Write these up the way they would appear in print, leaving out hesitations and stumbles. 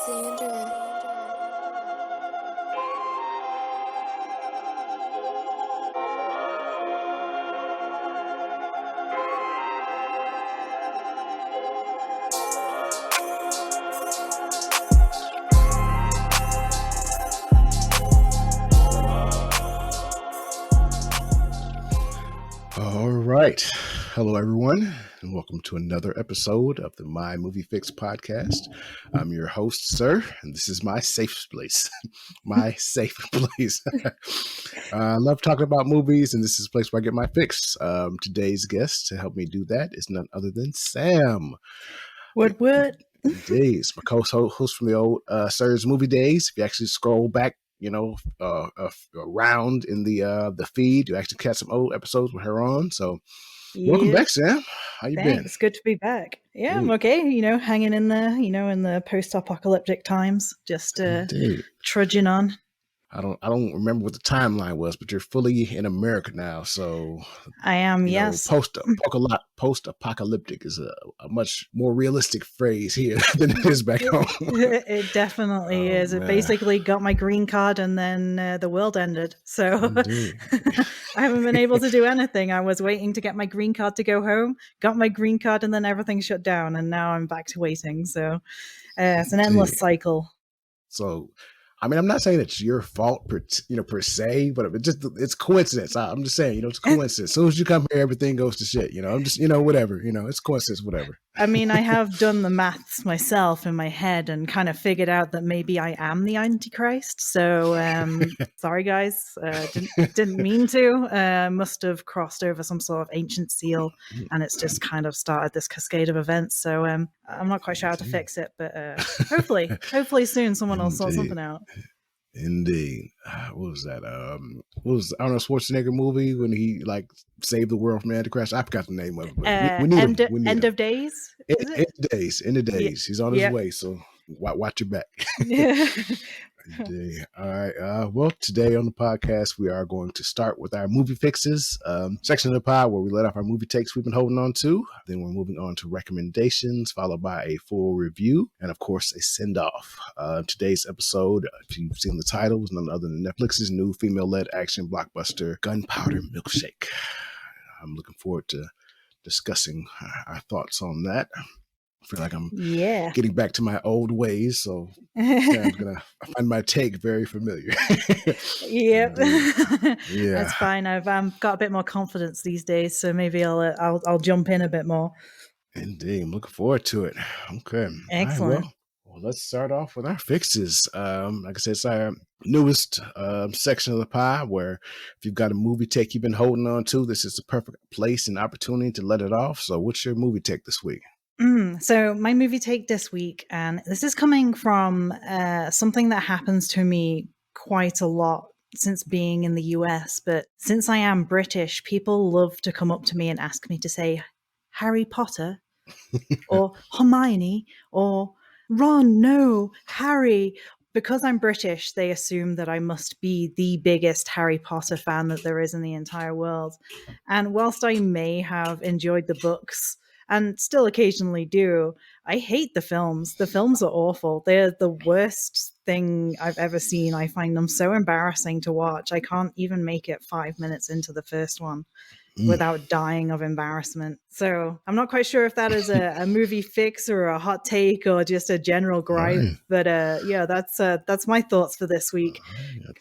Sandra. All right. Hello, everyone, and welcome to another episode of the My Movie Fix podcast. I'm your host, sir, and this is my safe place. My safe place. I love talking about movies, and this is a place where I get my fix. Today's guest to help me do that is none other than Sam. What? Days, my co-host from the old Sir's Movie Days. If you actually scroll back, around in the feed, you actually catch some old episodes with her on. So, welcome back, Sam. How you been? It's good to be back. Yeah, Indeed. I'm okay. Hanging in there. In the post-apocalyptic times, just trudging on. I don't remember what the timeline was, but you're fully in America now, so I am. Yes. Post-apocalyptic is a much more realistic phrase here than it is back home. It definitely is. Man. It basically got my green card, and then the world ended. So I haven't been able to do anything. I was waiting to get my green card to go home. Got my green card, and then everything shut down, and now I'm back to waiting. So it's an endless cycle. So. I mean, I'm not saying it's your fault, per se, but it's coincidence. I'm just saying, it's coincidence. As soon as you come here, everything goes to shit. I'm just, whatever. It's coincidence, whatever. I mean, I have done the maths myself in my head and kind of figured out that maybe I am the Antichrist. So, sorry guys, didn't mean to. Must have crossed over some sort of ancient seal, and it's just kind of started this cascade of events. So, I'm not quite sure how to fix it, but hopefully soon someone will sort something out. Indeed. What was that? What was Arnold Schwarzenegger movie when he saved the world from Antichrist? I forgot the name of it. But we need him. End of Days. End of days. Yeah. He's on his way, so watch your back. Yeah. All right. Well, today on the podcast, we are going to start with our movie fixes section of the pod where we let off our movie takes we've been holding on to. Then we're moving on to recommendations, followed by a full review, and of course, a send-off. Today's episode, if you've seen the title, is none other than Netflix's new female-led action blockbuster, Gunpowder Milkshake. I'm looking forward to discussing our thoughts on that. I feel like I'm getting back to my old ways, so I'm gonna find my take very familiar. Yep, that's fine. I've got a bit more confidence these days, so maybe I'll jump in a bit more. Indeed, I'm looking forward to it. Okay, excellent. Right, well, let's start off with our fixes. Like I said, it's our newest section of the pod where if you've got a movie take you've been holding on to, this is the perfect place and opportunity to let it off. So, what's your movie take this week? So my movie take this week, and this is coming from something that happens to me quite a lot since being in the US, but since I am British, people love to come up to me and ask me to say Harry Potter or Hermione or Ron, no, Harry. Because I'm British, they assume that I must be the biggest Harry Potter fan that there is in the entire world. And whilst I may have enjoyed the books, and still occasionally do, I hate the films. The films are awful. They're the worst thing I've ever seen. I find them so embarrassing to watch. I can't even make it 5 minutes into the first one without dying of embarrassment. So I'm not quite sure if that is a movie fix or a hot take or just a general gripe. Right. But that's my thoughts for this week. A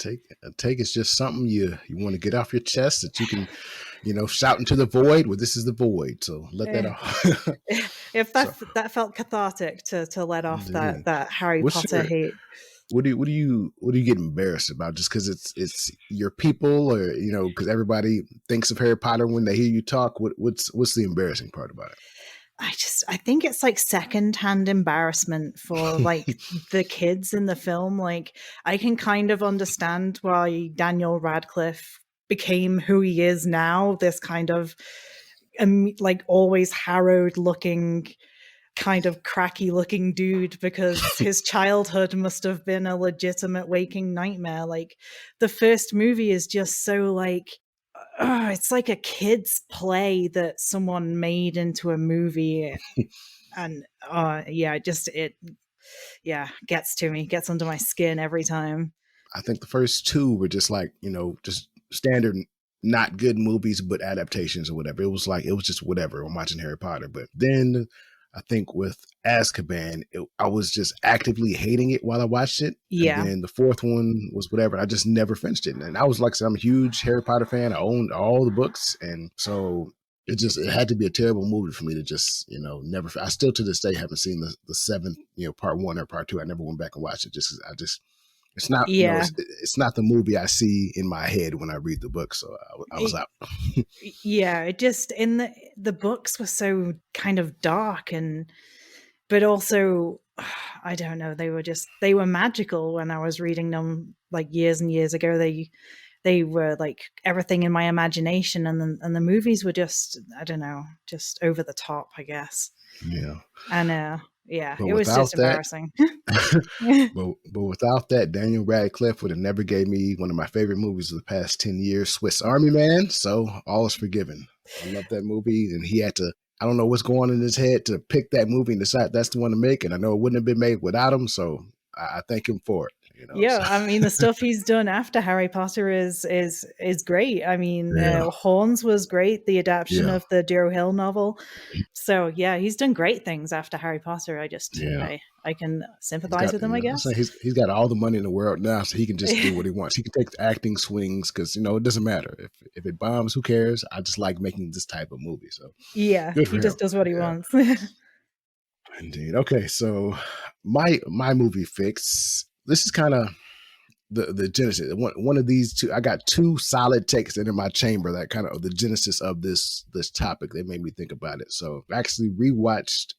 take is just something you want to get off your chest that you can shout into the void. Well, this is the void, so let that off. If that felt cathartic to let off that Harry Potter hate. What do you get embarrassed about? Just because it's your people, or because everybody thinks of Harry Potter when they hear you talk? What's the embarrassing part about it? I think it's like secondhand embarrassment for the kids in the film. Like, I can kind of understand why Daniel Radcliffe became who he is now, this kind of always harrowed looking, kind of cracky looking dude, because his childhood must have been a legitimate waking nightmare. Like, the first movie is just so it's like a kid's play that someone made into a movie. And yeah, gets to me, gets under my skin every time. I think the first two were just like, just standard, not good movies, but adaptations or whatever. It was like, it was just whatever. I'm watching Harry Potter. But then I think with Azkaban, I was just actively hating it while I watched it. And Yeah. then the fourth one was whatever. I just never finished it. And I was like, I said, I'm a huge Harry Potter fan. I owned all the books. And so it had to be a terrible movie for me to just, never. I still to this day haven't seen the seventh, part one or part two. I never went back and watched it it's not, Yeah. it's not the movie I see in my head when I read the book. So I was out. Yeah, it just in the books were so kind of dark but also I don't know, they were magical when I was reading them like years and years ago. They were like everything in my imagination, and the movies were just, I don't know, just over the top, I guess. Yeah. And yeah, But it was just embarrassing. but without that, Daniel Radcliffe would have never gave me one of my favorite movies of the past 10 years, Swiss Army Man. So all is forgiven. I love that movie. And he had to, I don't know what's going on in his head to pick that movie and decide that's the one to make. And I know it wouldn't have been made without him. So I thank him for it. Yeah, So. I mean, the stuff he's done after Harry Potter is great. I mean, Horns was great, the adaptation of the Joe Hill novel. So yeah, he's done great things after Harry Potter. I can sympathize with him, I guess. He's got all the money in the world now, so he can just do what he wants. He can take the acting swings because it doesn't matter if it bombs. Who cares? I just like making this type of movie. So yeah, he just does what he wants. Indeed. Okay, so my movie fix. This is kind of the genesis. One of these two. I got two solid takes that in my chamber that kind of the genesis of this topic. They made me think about it. So I actually rewatched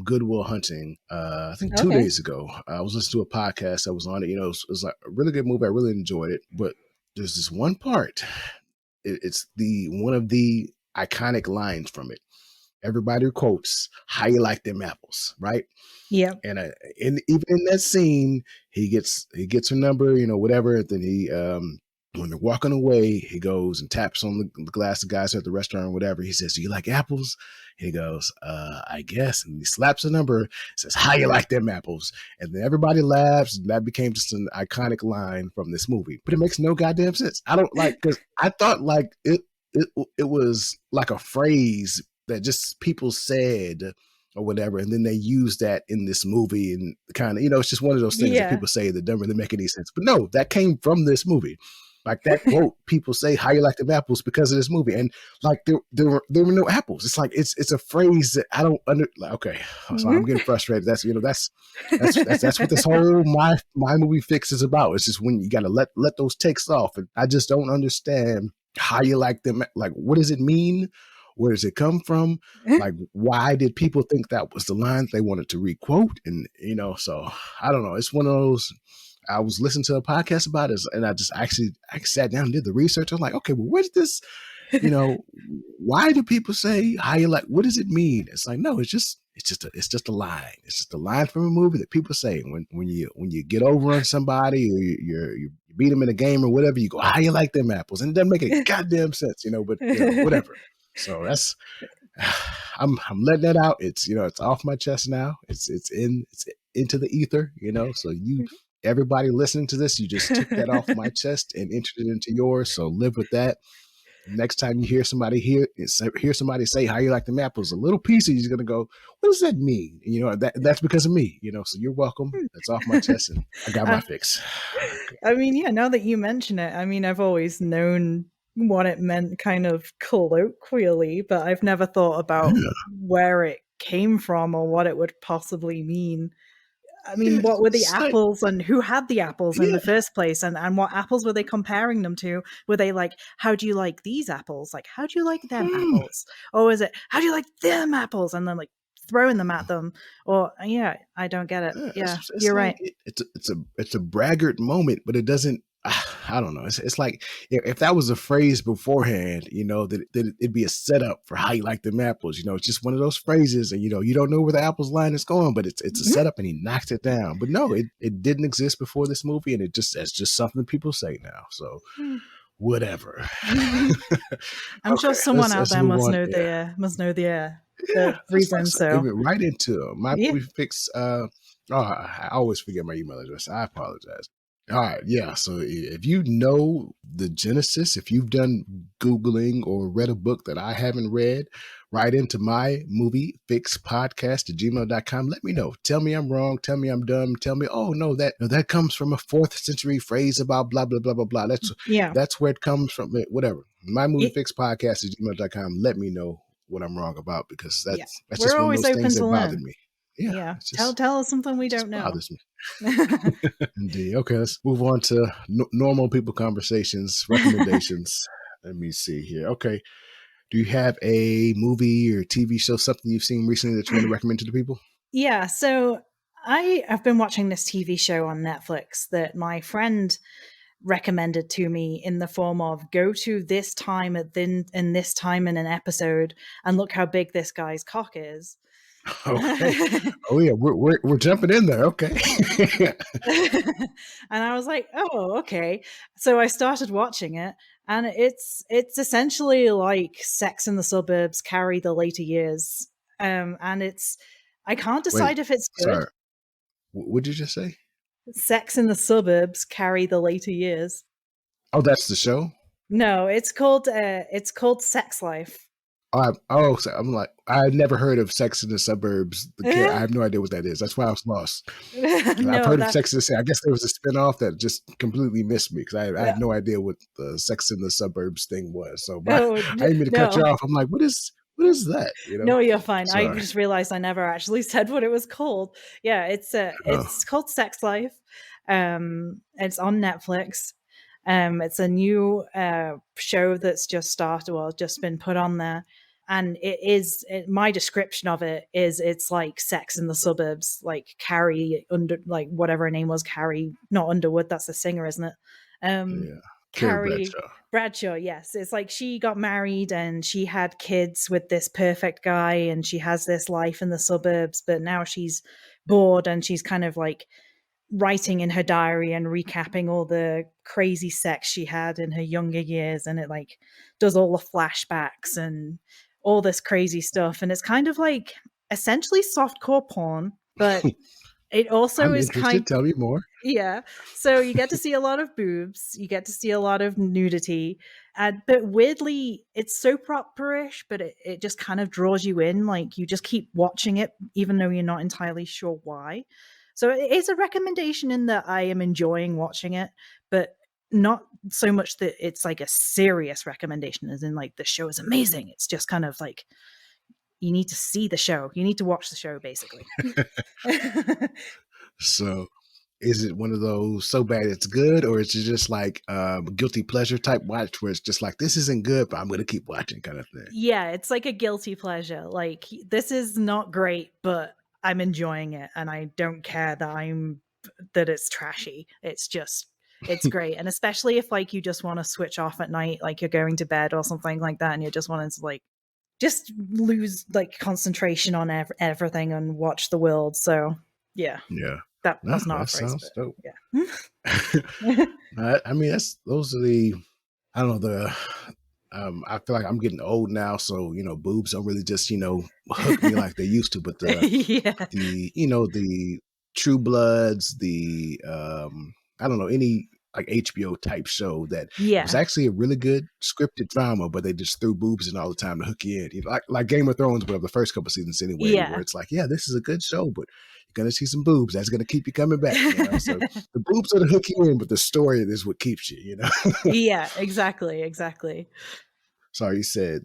Good Will Hunting. I think 2 days ago. I was listening to a podcast that was on it. It was like a really good movie. I really enjoyed it. But there's this one part. It's one of the iconic lines from it. Everybody quotes, "How you like them apples," right? Yeah. And even in that scene, he gets her number, whatever. And then he, when they're walking away, he goes and taps on the glass of guys at the restaurant or whatever. He says, "Do you like apples?" He goes, "I guess." And he slaps the number, says, "How you like them apples?" And then everybody laughs. And that became just an iconic line from this movie. But it makes no goddamn sense. I don't because I thought like it was like a phrase that just people said or whatever, and then they use that in this movie and kind of, it's just one of those things that people say that don't really make any sense. But no, that came from this movie. Like that quote, people say, "How you like them apples?" because of this movie, and like there were no apples. It's like it's a phrase that I don't okay, so I'm getting frustrated. That's that's what this whole my movie fix is about. It's just when you got to let those takes off, and I just don't understand how you like them. Like, what does it mean? Where does it come from? Like, why did people think that was the line they wanted to requote? And, so I don't know. It's one of those, I was listening to a podcast about it and I sat down and did the research. I was like, okay, well, where's this, why do people say how you like, what does it mean? It's like, no, it's just a line. It's just a line from a movie that people say when you get over on somebody or you beat them in a game or whatever, you go, "How you like them apples?" And it doesn't make any goddamn sense, but whatever. So that's I'm letting that out. It's it's off my chest now. It's into the ether, So everybody listening to this, you just took that off my chest and entered it into yours. So live with that. Next time you hear somebody hear somebody say "How you like them apples," a little piece of you is gonna go, "What does that mean?" That's because of me. So you're welcome. That's off my chest, and I got my fix. I mean, yeah. Now that you mention it, I mean, I've always known what it meant kind of colloquially, but I've never thought about where it came from or what it would possibly mean. I mean, what were the apples and who had the apples in the first place? And what apples were they comparing them to? Were they like, "How do you like these apples?" Like, "How do you like them apples?" Or is it, "How do you like them apples?" And then like throwing them at them. Or I don't get it. You're right. It's a braggart moment, but it doesn't, I don't know. It's like if that was a phrase beforehand, that it'd be a setup for how you like them apples. It's just one of those phrases, and you don't know where the apples line is going, but it's a setup, and he knocked it down. But no, it didn't exist before this movie, and it's just something people say now. So whatever. I'm sure someone out there must know the reason. So right into my movie fix. Oh, I always forget my email address. I apologize. All right, yeah. So if you know the genesis, if you've done Googling or read a book that I haven't read, write into my movie fix podcast at gmail.com. Let me know. Tell me I'm wrong. Tell me I'm dumb. Tell me, oh no, that comes from a 4th century phrase about blah, blah, blah, blah, blah. Yeah. That's where it comes from. Whatever. My movie It, fix podcast at gmail.com. Let me know what I'm wrong about, because yeah. that's We're just one of always those things open to that bothered learn. me. Yeah, Yeah. it's Tell us something we don't just know. bothers me. Indeed. Okay, let's move on to normal people conversations, recommendations. Let me see here. Okay, do you have a movie or TV show, something you've seen recently that you want to recommend to the people? Yeah, so I have been watching this TV show on Netflix that my friend recommended to me in the form of go to this time at then and this time in an episode and look how big this guy's cock is. Okay. Oh yeah, we're jumping in there. Okay. And I was like, "Oh, okay." So I started watching it, and it's essentially like Sex in the Suburbs carry the later years. And it's I can't Wait, decide if it's good. sorry. What did you just say? Sex in the Suburbs carry the later years. Oh, that's the show. No, it's called Sex Life. So I'm like, I never heard of Sex in the Suburbs. I have no idea what that is. That's why I was lost. I've No, heard of that Sex in the City. I guess there was a spinoff that just completely missed me, because I had no idea what the Sex in the Suburbs thing was. So oh I didn't mean to cut you no. off. I'm like, what is that? No, you're fine. I Sorry. just realized I never actually said what it was called. Yeah, Oh, it's called Sex Life. It's on Netflix. It's a new show that's just started, well, just been put on there. And my description of it is it's like Sex in the Suburbs, like Carrie under, like whatever her name was, Carrie, not Underwood, that's the singer, isn't it? yeah. Carrie Carrie Bradshaw. Bradshaw, yes. It's like she got married and she had kids with this perfect guy and she has this life in the suburbs, but now she's bored and she's kind of like writing in her diary and recapping all the crazy sex she had in her younger years, and it like does all the flashbacks and all this crazy stuff, and it's kind of like essentially softcore porn, but it also I'm is interested. Tell me more. yeah. So you get to see a lot of boobs, you get to see a lot of nudity, but weirdly, it's soap opera-ish, but it just kind of draws you in. Like you just keep watching it, even though you're not entirely sure why. So it is a recommendation in that I am enjoying watching it, but not so much that it's like a serious recommendation, as in like the show is amazing. It's just kind of like you need to see the show, you need to watch the show, basically. So, is it one of those so bad it's good, or is it just like guilty pleasure type watch where it's just like, this isn't good, but I'm going to keep watching kind of thing? Yeah, it's like a guilty pleasure. Like this is not great, but I'm enjoying it and I don't care that it's trashy. It's great. And especially if like you just want to switch off at night, like you're going to bed or something like that and you're just wanting to like just lose like concentration on everything and watch the world. So, yeah. Yeah. No, That's not a that phrase, sounds but dope. yeah. I mean, those are I don't know, I feel like I'm getting old now, so boobs don't really just hook me like they used to. But Yeah. the True Bloods, I don't know, any like HBO type show that was Yeah. actually a really good scripted drama, but they just threw boobs in all the time to hook you in. Like Game of Thrones, but the first couple seasons anyway, where Yeah. it's like, yeah, this is a good show, but you're gonna see some boobs. That's gonna keep you coming back. So the boobs are to hook you in, but the story is what keeps you. Yeah, exactly. Sorry, you said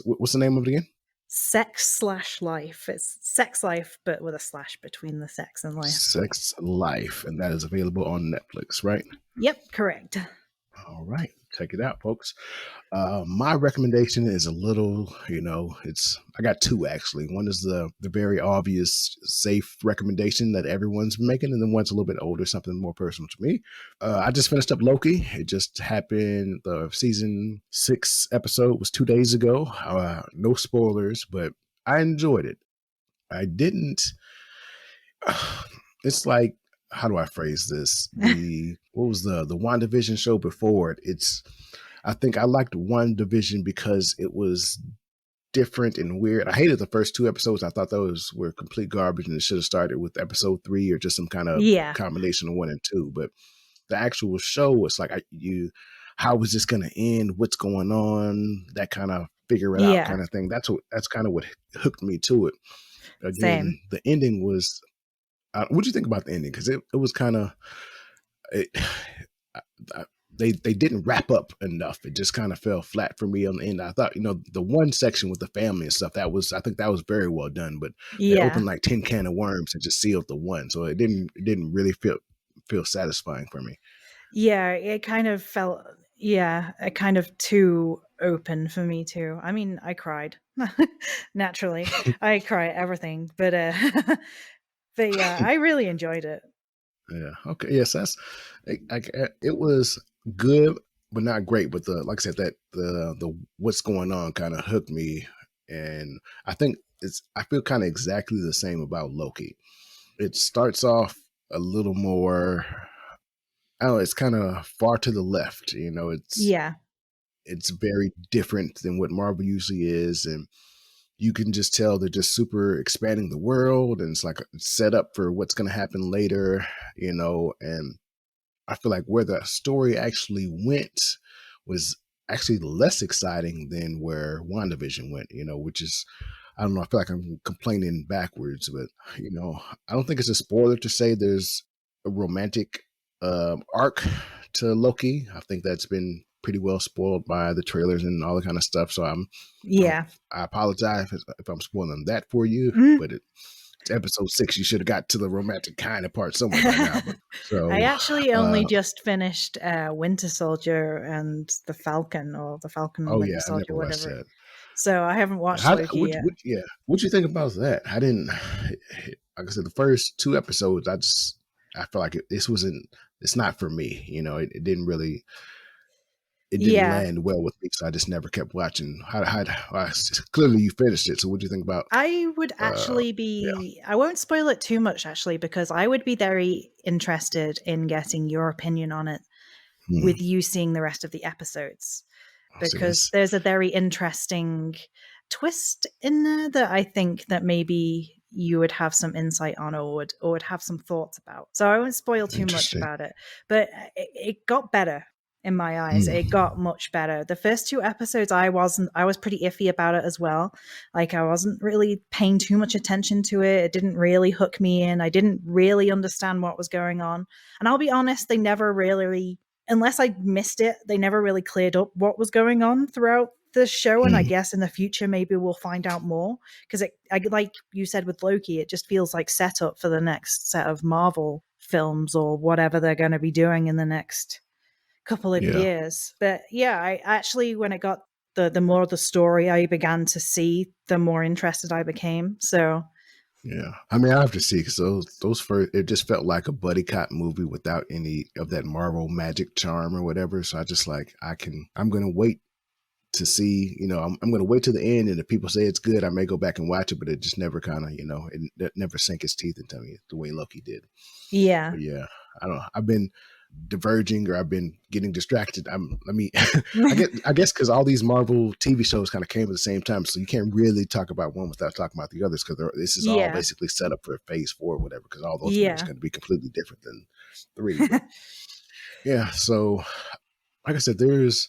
what's the name of it again? Sex/life. It's Sex Life, but with a slash between the sex and life. Sex Life, and that is available on Netflix, right? Yep, correct. All right, check it out, folks. My recommendation is a little, I got two actually. One is the very obvious, safe recommendation that everyone's making, and then one's a little bit older, something more personal to me. I just finished up Loki. It just happened. The season 6 episode was 2 days ago. No spoilers, but I enjoyed it. I didn't. It's like, how do I phrase this? What was the WandaVision show before it? I think I liked WandaVision because it was different and weird. I hated the first two episodes. I thought those were complete garbage, and it should have started with episode 3 or just some kind of Yeah. combination of 1 and 2. But the actual show was like, how is this going to end? What's going on? That kind of figure it out Yeah. kind of thing. That's kind of what hooked me to it. Again, Same. the ending was. What do you think about the ending? Because it was kind of. They didn't wrap up enough. It just kind of fell flat for me on the end. I thought, the one section with the family and stuff, I think that was very well done, but they Yeah. opened like 10 can of worms and just sealed the one. So it didn't really feel satisfying for me. Yeah, it kind of felt, it kind of too open for me too. I mean, I cried. Naturally. I cry at everything, but but yeah, I really enjoyed it. Yeah. Okay. Yes, it was good, but not great. But like I said, that the what's going on kind of hooked me, and I think I feel kind of exactly the same about Loki. It starts off a little more. I don't know. It's kind of far to the left. Yeah. It's very different than what Marvel usually is, and you can just tell they're just super expanding the world, and it's like set up for what's going to happen later. And I feel like where the story actually went was actually less exciting than where WandaVision went, which is, I don't know, I feel like I'm complaining backwards, but, I don't think it's a spoiler to say there's a romantic arc to Loki. I think that's been pretty well spoiled by the trailers and all that kind of stuff. So Yeah. I apologize if I'm spoiling that for you, but it's episode 6. You should have got to the romantic kind of part somewhere by now. But I actually only just finished Winter Soldier and the Falcon, or the Falcon and oh Winter yeah, I Soldier, never watched whatever. that. So I haven't watched Loki yet. Yeah, what'd you think about that? I didn't. Like I said, the first 2 episodes, I feel like it's not for me. It didn't really. It didn't Yeah. land well with me, so I just never kept watching. Clearly you finished it. So what do you think about? I would actually I won't spoil it too much actually, because I would be very interested in getting your opinion on it with you seeing the rest of the episodes, because there's a very interesting twist in there that I think that maybe you would have some insight on, or would have some thoughts about. So I won't spoil too much about it, but it got better. In my eyes, it got much better. The first 2 episodes, I was pretty iffy about it as well. Like, I wasn't really paying too much attention to it. It didn't really hook me in. I didn't really understand what was going on. And I'll be honest, they never really, unless I missed it, they never really cleared up what was going on throughout the show. And I guess in the future, maybe we'll find out more. Because like you said with Loki, it just feels like setup for the next set of Marvel films or whatever they're going to be doing in the next couple of years. But yeah, I actually, when it got the more of the story I began to see, the more interested I became. So yeah, I mean, I have to see, because those first, it just felt like a buddy cop movie without any of that Marvel magic charm or whatever. So I just like, I'm gonna wait to see, I'm gonna wait to the end, and if people say it's good, I may go back and watch it. But it just never kind of, it never sank its teeth into me the way Loki did. yeah. But yeah, I don't know. I've been diverging, or I've been getting distracted. I guess because all these Marvel TV shows kind of came at the same time, so you can't really talk about one without talking about the others, because this is all basically set up for phase 4 or whatever, because all those movies are going to be completely different than 3. But yeah, so like I said, there's,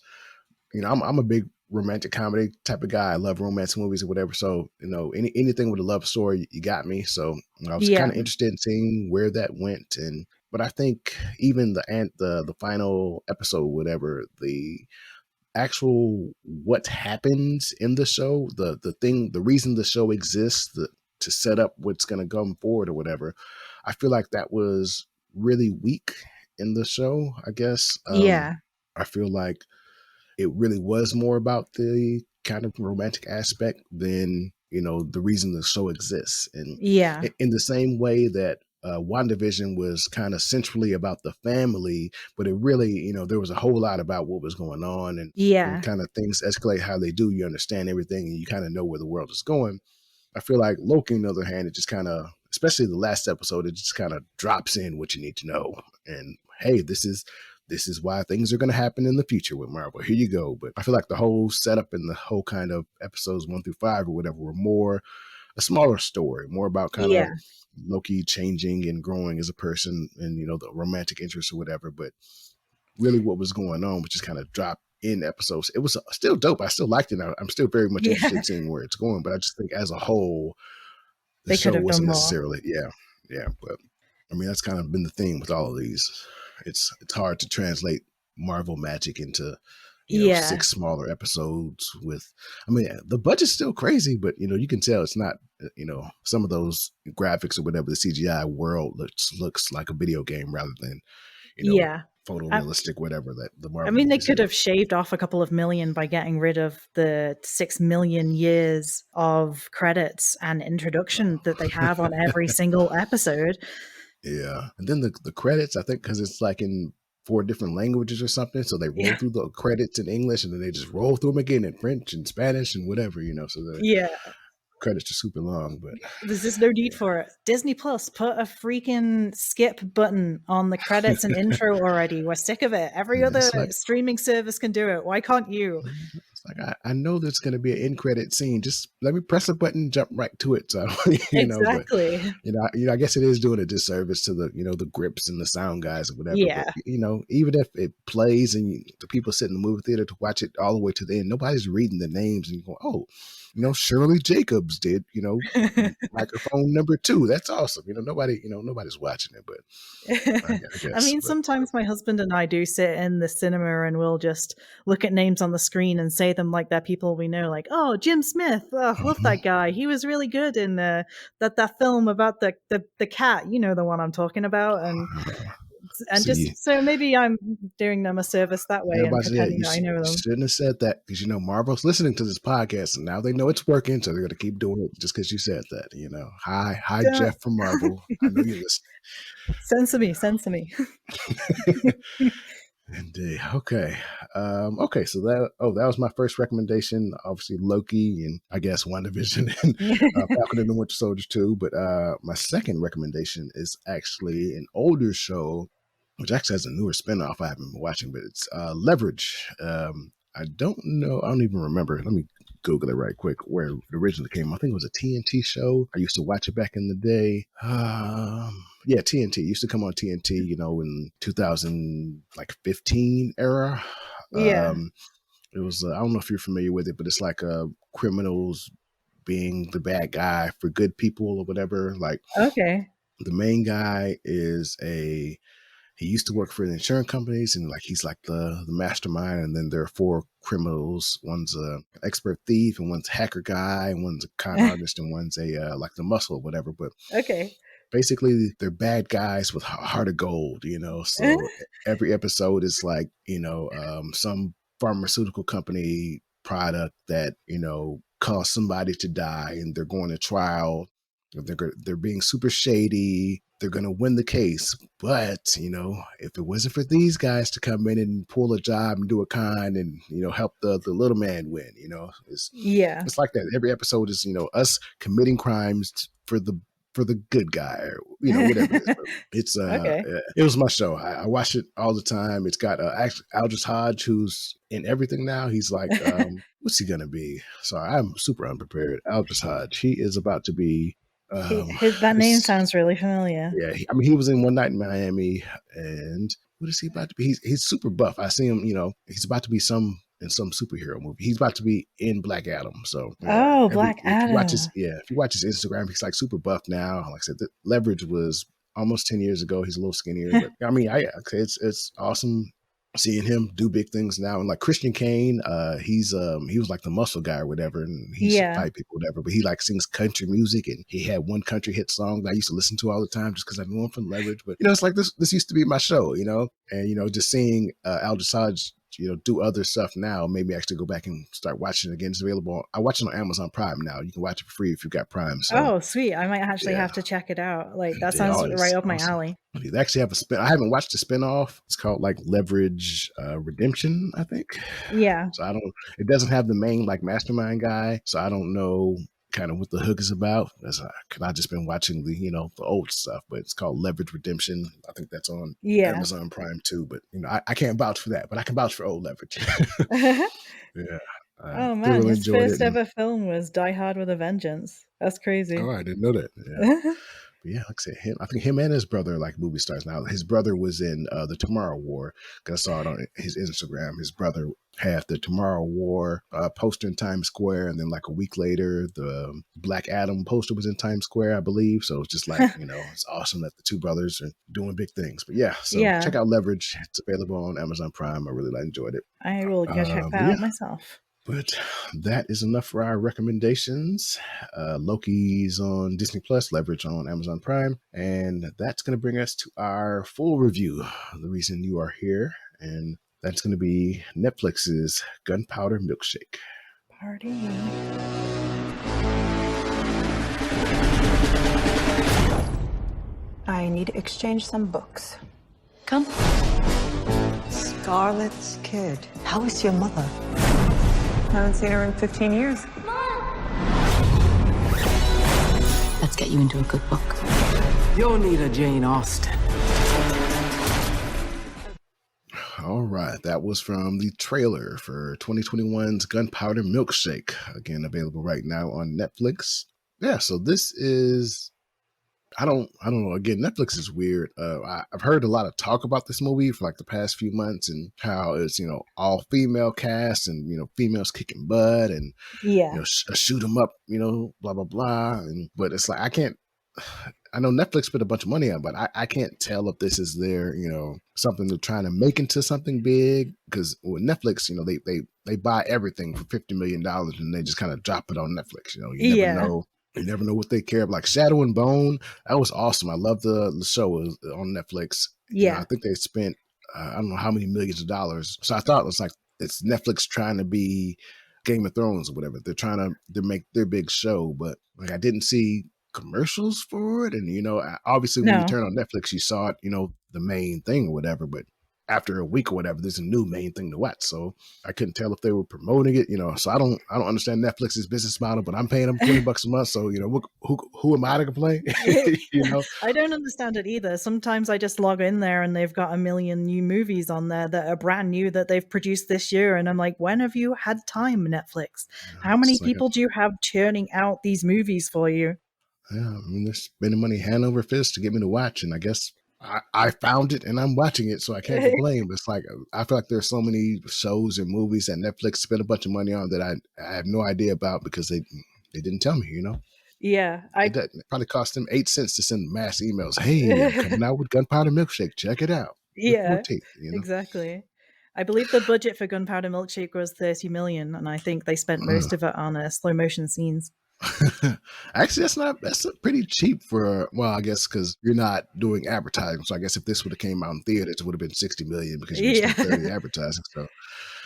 I'm a big romantic comedy type of guy. I love romance movies or whatever. So, anything with a love story, you got me. So I was kind of interested in seeing where that went. But I think even the final episode, whatever, the actual what happens in the show, the reason the show exists, to set up what's going to come forward or whatever, I feel like that was really weak in the show, I guess. I feel like it really was more about the kind of romantic aspect than, the reason the show exists. And in the same way that WandaVision was kind of centrally about the family, but it really, there was a whole lot about what was going on, and when kind of things escalate how they do, you understand everything and you kind of know where the world is going. I feel like Loki, on the other hand, it just kind of, especially the last episode, it just kind of drops in what you need to know. And hey, this is this is why things are going to happen in the future with Marvel. Here you go. But I feel like the whole setup and the whole kind of episodes 1 through 5 or whatever were more a smaller story, more about kind Yeah. of Loki changing and growing as a person and, you know, the romantic interest or whatever. But really what was going on, which just kind of dropped in episodes. It was still dope. I still liked it. I'm still very much interested in seeing where it's going. But I just think as a whole, the They could show have done wasn't more. necessarily, yeah. But I mean, that's kind of been the theme with all of these. It's hard to translate Marvel magic into, you know, 6 smaller episodes with, I mean, the budget's still crazy, but, you know, you can tell it's not, you know, some of those graphics or whatever, the CGI world looks like a video game rather than, you know, photorealistic, whatever that the Marvel I mean, they movies could are. have shaved off a couple of million by getting rid of the 6 million years of credits and introduction that they have on every single episode. Yeah. And then the credits, I think, because it's like in 4 different languages or something. So they roll through the credits in English and then they just roll through them again in French and Spanish and whatever, you know. So the credits are super long, but there's just no need for it. Disney Plus, put a freaking skip button on the credits and intro already. We're sick of it. Every other streaming service can do it. Why can't you? It's like, I know there's going to be an end credit scene. Just let me press a button, jump right to it. So, you know, but, you know, I guess it is doing a disservice to the, you know, the grips and the sound guys or whatever. Yeah. But, you know, even if it plays and the people sit in the movie theater to watch it all the way to the end, nobody's reading the names and you go, oh, you know, Shirley Jacobs did, you know, microphone number 2. That's awesome. You know, nobody's watching it, but I guess. I mean, sometimes my husband and I do sit in the cinema and we'll just look at names on the screen and say them like they're people we know, like, oh, Jim Smith. Oh, love that guy. He was really good in that film about the cat. You know the one I'm talking about. And just so maybe I'm doing them a service that way and pretending I know them. You shouldn't have said that because, you know, Marvel's listening to this podcast and now they know it's working. So they're going to keep doing it just because you said that, you know. Hi, Jeff from Marvel. I know you're listening. Censor me. Indeed. Okay. So that was my first recommendation. Obviously Loki and I guess WandaVision and Falcon and the Winter Soldier too. But my second recommendation is actually an older show, which actually has a newer spinoff I haven't been watching, but it's Leverage. I don't know. I don't even remember. Let me Google it right quick where it originally came. I think it was a TNT show. I used to watch it back in the day. Yeah, TNT. It used to come on TNT, you know, in 2015 era. Yeah. It was, I don't know if you're familiar with it, but it's like criminals being the bad guy for good people or whatever. Like, okay. The main guy is he used to work for the insurance companies and like he's like the mastermind, and then there are 4 criminals. One's a expert thief and one's a hacker guy and one's a con artist and one's a like the muscle or whatever. But basically they're bad guys with heart of gold, you know. So every episode is like, you know, some pharmaceutical company product that, you know, caused somebody to die and they're going to trial. They're being super shady. They're going to win the case. But, you know, if it wasn't for these guys to come in and pull a job and do a con and, you know, help the little man win, you know, it's like that. Every episode is, you know, us committing crimes for the good guy, or, you know, whatever it is. It's it was my show. I watch it all the time. It's got actually Aldous Hodge, who's in everything now. He's like, what's he gonna be? Sorry, I'm super unprepared. Aldous Hodge. He is about to be. That name sounds really familiar. Yeah, he was in One Night in Miami, and what is he about to be? He's super buff. I see him. You know, he's about to be in some superhero movie. He's about to be in Black Adam. So Black Adam. If you watch his Instagram, he's like super buff now. Like I said, the Leverage was almost 10 years ago. He's a little skinnier, but I mean, it's awesome seeing him do big things now. And like Christian Kane, he was like the muscle guy or whatever, and he used to fight people, whatever. But he like sings country music, and he had one country hit song that I used to listen to all the time just because I knew him from Leverage. But you know, it's like this used to be my show, you know, and you know, just seeing Aldous Hodge, you know, do other stuff now made me actually go back and start watching it again. It's available. I watch it on Amazon Prime now. You can watch it for free if you've got Prime. So, sweet. I might actually have to check it out. Like that sounds right up my alley. They actually have I haven't watched the spinoff. It's called like Leverage Redemption, I think. Yeah. So it doesn't have the main like mastermind guy. So I don't know kind of what the hook is about. Cause I just been watching the old stuff, but it's called Leverage Redemption. I think that's on Yeah. Amazon Prime too, but I can't vouch for that, but I can vouch for old Leverage. Yeah. Oh man, Thoroughly his enjoyed it. first And ever film was Die Hard with a Vengeance. That's crazy. I didn't know that. Yeah. But yeah, like I said, I think him and his brother are like movie stars now. His brother was in the Tomorrow War. Cause I saw it on his Instagram. His brother had the Tomorrow War poster in Times Square, and then like a week later, the Black Adam poster was in Times Square, I believe. So it's just like it's awesome that the two brothers are doing big things. But yeah, so Yeah, check out Leverage. It's available on Amazon Prime. I really enjoyed it. I will go check that But out yeah. myself. But that is enough for our recommendations. Loki's on Disney Plus, Leverage on Amazon Prime. And that's going to bring us to our full review, the reason you are here. And that's going to be Netflix's Gunpowder Milkshake. Party. I need to exchange some books. Come. Scarlett's kid. How is your mother? Haven't seen her in 15 years. Let's get you into a good book. You'll need a Jane Austen. All right, that was from the trailer for 2021's Gunpowder Milkshake. Again, available right now on Netflix. Yeah, so this is... I don't know. Again, Netflix is weird. I've heard a lot of talk about this movie for like the past few months and how it's, all female cast and, females kicking butt and, Yeah. shoot them up, blah, blah, blah. But it's like, I know Netflix put a bunch of money on, but I can't tell if this is their, something they're trying to make into something big. Because with Netflix, they buy everything for $50 million and they just kind of drop it on Netflix. You never know. You never know what they care about. Like Shadow and Bone, that was awesome. I love the show on Netflix. Yeah. I think they spent I don't know how many millions of dollars. So I thought it was like it's Netflix trying to be Game of Thrones or whatever. They're trying to make their big show, but like I didn't see commercials for it. And obviously when you turn on Netflix, you saw it, the main thing or whatever. But after a week or whatever, there's a new main thing to watch. So I couldn't tell if they were promoting it, so I don't understand Netflix's business model, but I'm paying them $20 a month. So, who am I to complain? I don't understand it either. Sometimes I just log in there and they've got a million new movies on there that are brand new that they've produced this year. And I'm like, when have you had time, Netflix? How many people do you have churning out these movies for you? Yeah, I mean, they're spending money hand over fist to get me to watch. And I guess I found it and I'm watching it, so I can't complain. But it's like, I feel like there's so many shows and movies that Netflix spent a bunch of money on that I have no idea about because they didn't tell me, Yeah. It probably cost them 8 cents to send mass emails. Hey, I'm coming out with Gunpowder Milkshake. Check it out. Yeah, 14th, exactly. I believe the budget for Gunpowder Milkshake was 30 million, and I think they spent most of it on slow motion scenes. Actually, that's pretty cheap for, well, I guess because you're not doing advertising. So I guess if this would have came out in theaters, it would have been 60 million because you spent 30 advertising. So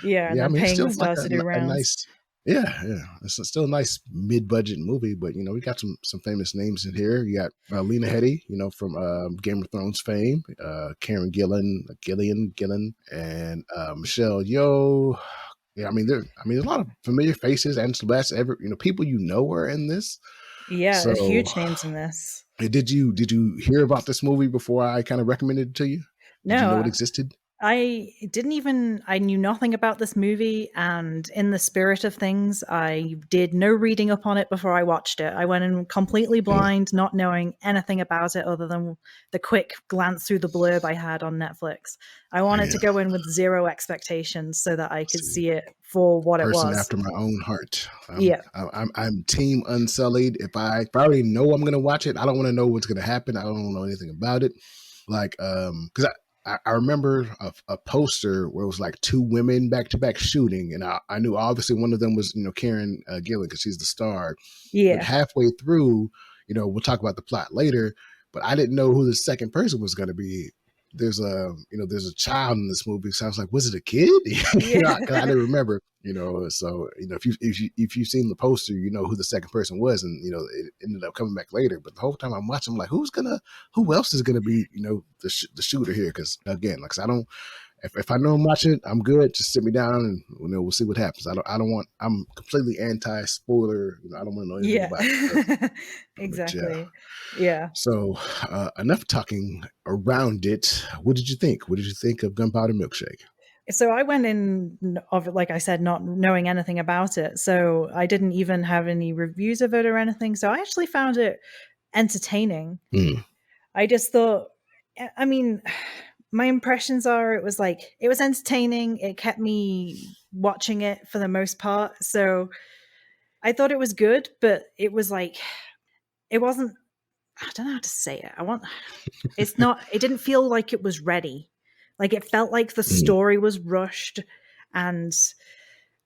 and then paying the stars to do rounds. Nice, it's still a nice mid-budget movie, but we got some famous names in here. You got Lena Headey, from Game of Thrones fame, Karen Gillan, and Michelle Yeoh. Yeah, there's a lot of familiar faces. And Celeste, people are in this. Yeah, there's huge names in this. Did you hear about this movie before I kind of recommended it to you? No, did you know it existed? I knew nothing about this movie, and in the spirit of things, I did no reading up on it before I watched it. I went in completely blind, not knowing anything about it other than the quick glance through the blurb I had on Netflix. I wanted to go in with zero expectations so that I could see it for what it was. Person after my own heart. I'm team Unsullied. If I already know I'm going to watch it, I don't want to know what's going to happen. I don't know anything about it. Like, because I remember a poster where it was like two women back to back shooting, and I knew obviously one of them was Karen Gillan because she's the star. Yeah. But halfway through, we'll talk about the plot later, but I didn't know who the second person was going to be. There's a child in this movie. So I was like, was it a kid? I didn't remember. So if you've seen the poster, who the second person was, and it ended up coming back later. But the whole time I'm watching, I'm like, who else is gonna be the shooter here? Because again, like I don't, if I know I'm watching it, I'm good. Just sit me down and we'll see what happens. I don't want. I'm completely anti spoiler. I don't want to know anything about it. Yeah. But yeah. Exactly. Yeah. So enough talking around it. What did you think? What did you think of Gunpowder Milkshake? So I went in of, like I said, not knowing anything about it. So I didn't even have any reviews of it or anything. So I actually found it entertaining. I just thought, I mean, my impressions are it was entertaining. It kept me watching it for the most part. So I thought it was good, but it was like, it wasn't, I don't know how to say it. It didn't feel like it was ready. Like it felt like the story was rushed and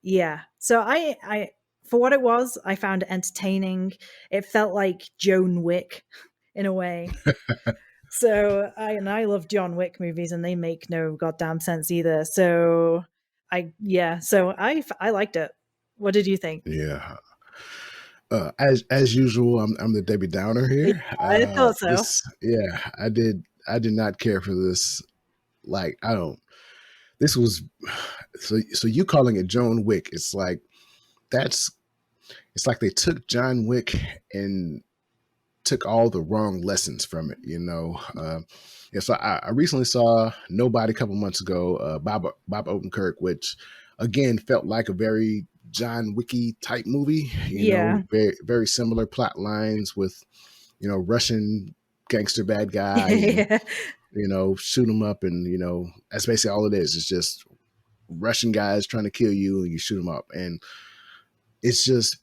yeah. So I for what it was, I found it entertaining. It felt like Joan Wick in a way. So I love John Wick movies and they make no goddamn sense either. So I liked it. What did you think? Yeah. As usual, I'm the Debbie Downer here. I thought so. I did not care for this. Like I don't. This was so you calling it Joan Wick? It's like it's like they took John Wick and took all the wrong lessons from it. Yeah. So I recently saw Nobody a couple months ago. Bob Odenkirk, which again felt like a very John Wicky type movie. Very very similar plot lines with Russian gangster bad guy. Yeah. And, shoot him up, and that's basically all it is. It's just Russian guys trying to kill you, and you shoot them up, and it's just.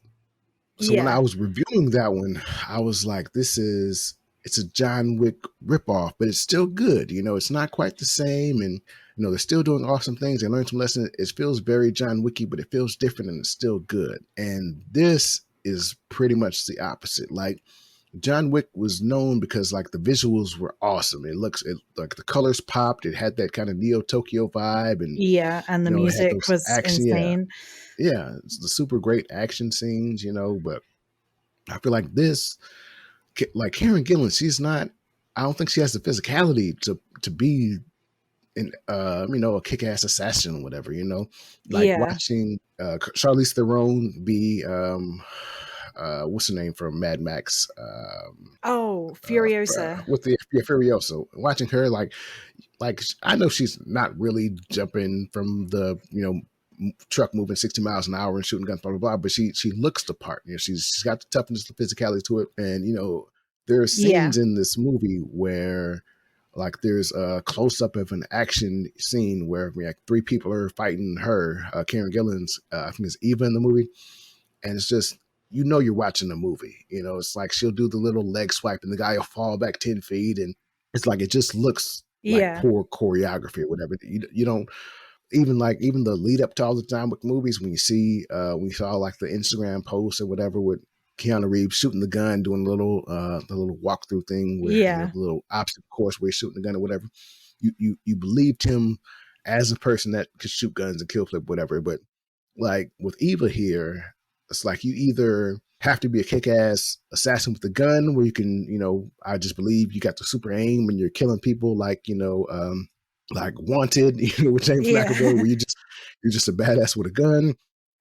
So when I was reviewing that one, I was like, it's a John Wick ripoff, but it's still good. It's not quite the same, and they're still doing awesome things. They learned some lessons. It feels very John Wicky, but it feels different, and it's still good. And this is pretty much the opposite. Like John Wick was known because like the visuals were awesome. It like the colors popped. It had that kind of Neo Tokyo vibe, and and the music was insane. Yeah, it's the super great action scenes, but I feel like this, like Karen Gillan, she's not. I don't think she has the physicality to be a kick-ass assassin or whatever. Watching Charlize Theron be what's her name from Mad Max? Furiosa. Furiosa. Watching her, like I know she's not really jumping from the truck moving 60 miles an hour and shooting guns, blah blah blah. But she looks the part. She's got the toughness, the physicality to it, and there are scenes in this movie where. Like there's a close up of an action scene where like three people are fighting her, Karen Gillan's, I think it's Eva in the movie, and it's just you're watching a movie. It's like she'll do the little leg swipe and the guy will fall back 10 feet, and it's like it just looks like poor choreography or whatever. You don't even the lead up to all the John Wick movies when you saw like the Instagram posts or whatever with Keanu Reeves shooting the gun, doing the little walkthrough thing where the little obstacle course where he's shooting the gun or whatever. You believed him as a person that could shoot guns and kill flip, whatever. But like with Eva here, it's like you either have to be a kick-ass assassin with a gun where you can, I just believe you got the super aim when you're killing people like Wanted, with James McAvoy, where you're just a badass with a gun.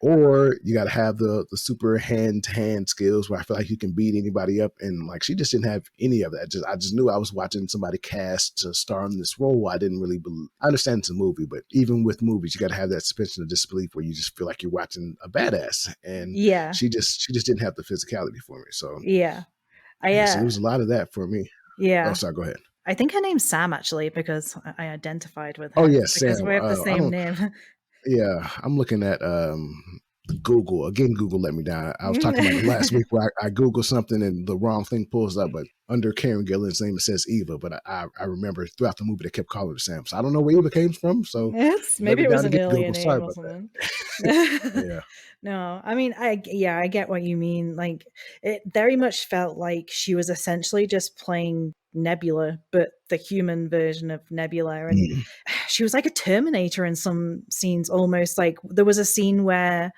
Or you got to have the super hand-to-hand skills where I feel like you can beat anybody up. And like, she just didn't have any of that. I just knew I was watching somebody cast to star in this role. I didn't really believe. I understand it's a movie, but even with movies, you got to have that suspension of disbelief where you just feel like you're watching a badass. And she just didn't have the physicality for me. So so there was a lot of that for me. Yeah. Oh, sorry. Go ahead. I think her name's Sam actually because I identified with her. Oh yes, because Sam. we have the same name. Yeah, I'm looking at Google. Again, Google let me down. I was talking about it last week where I Googled something and the wrong thing pulls up, but under Karen Gillan's name, it says Eva, but I remember throughout the movie they kept calling her Sam. So I don't know where Eva came from. So maybe it was an alien name or something. Yeah. No, I mean, I get what you mean. Like, it very much felt like she was essentially just playing Nebula, but the human version of Nebula. And she was like a Terminator in some scenes, almost. Like, there was a scene where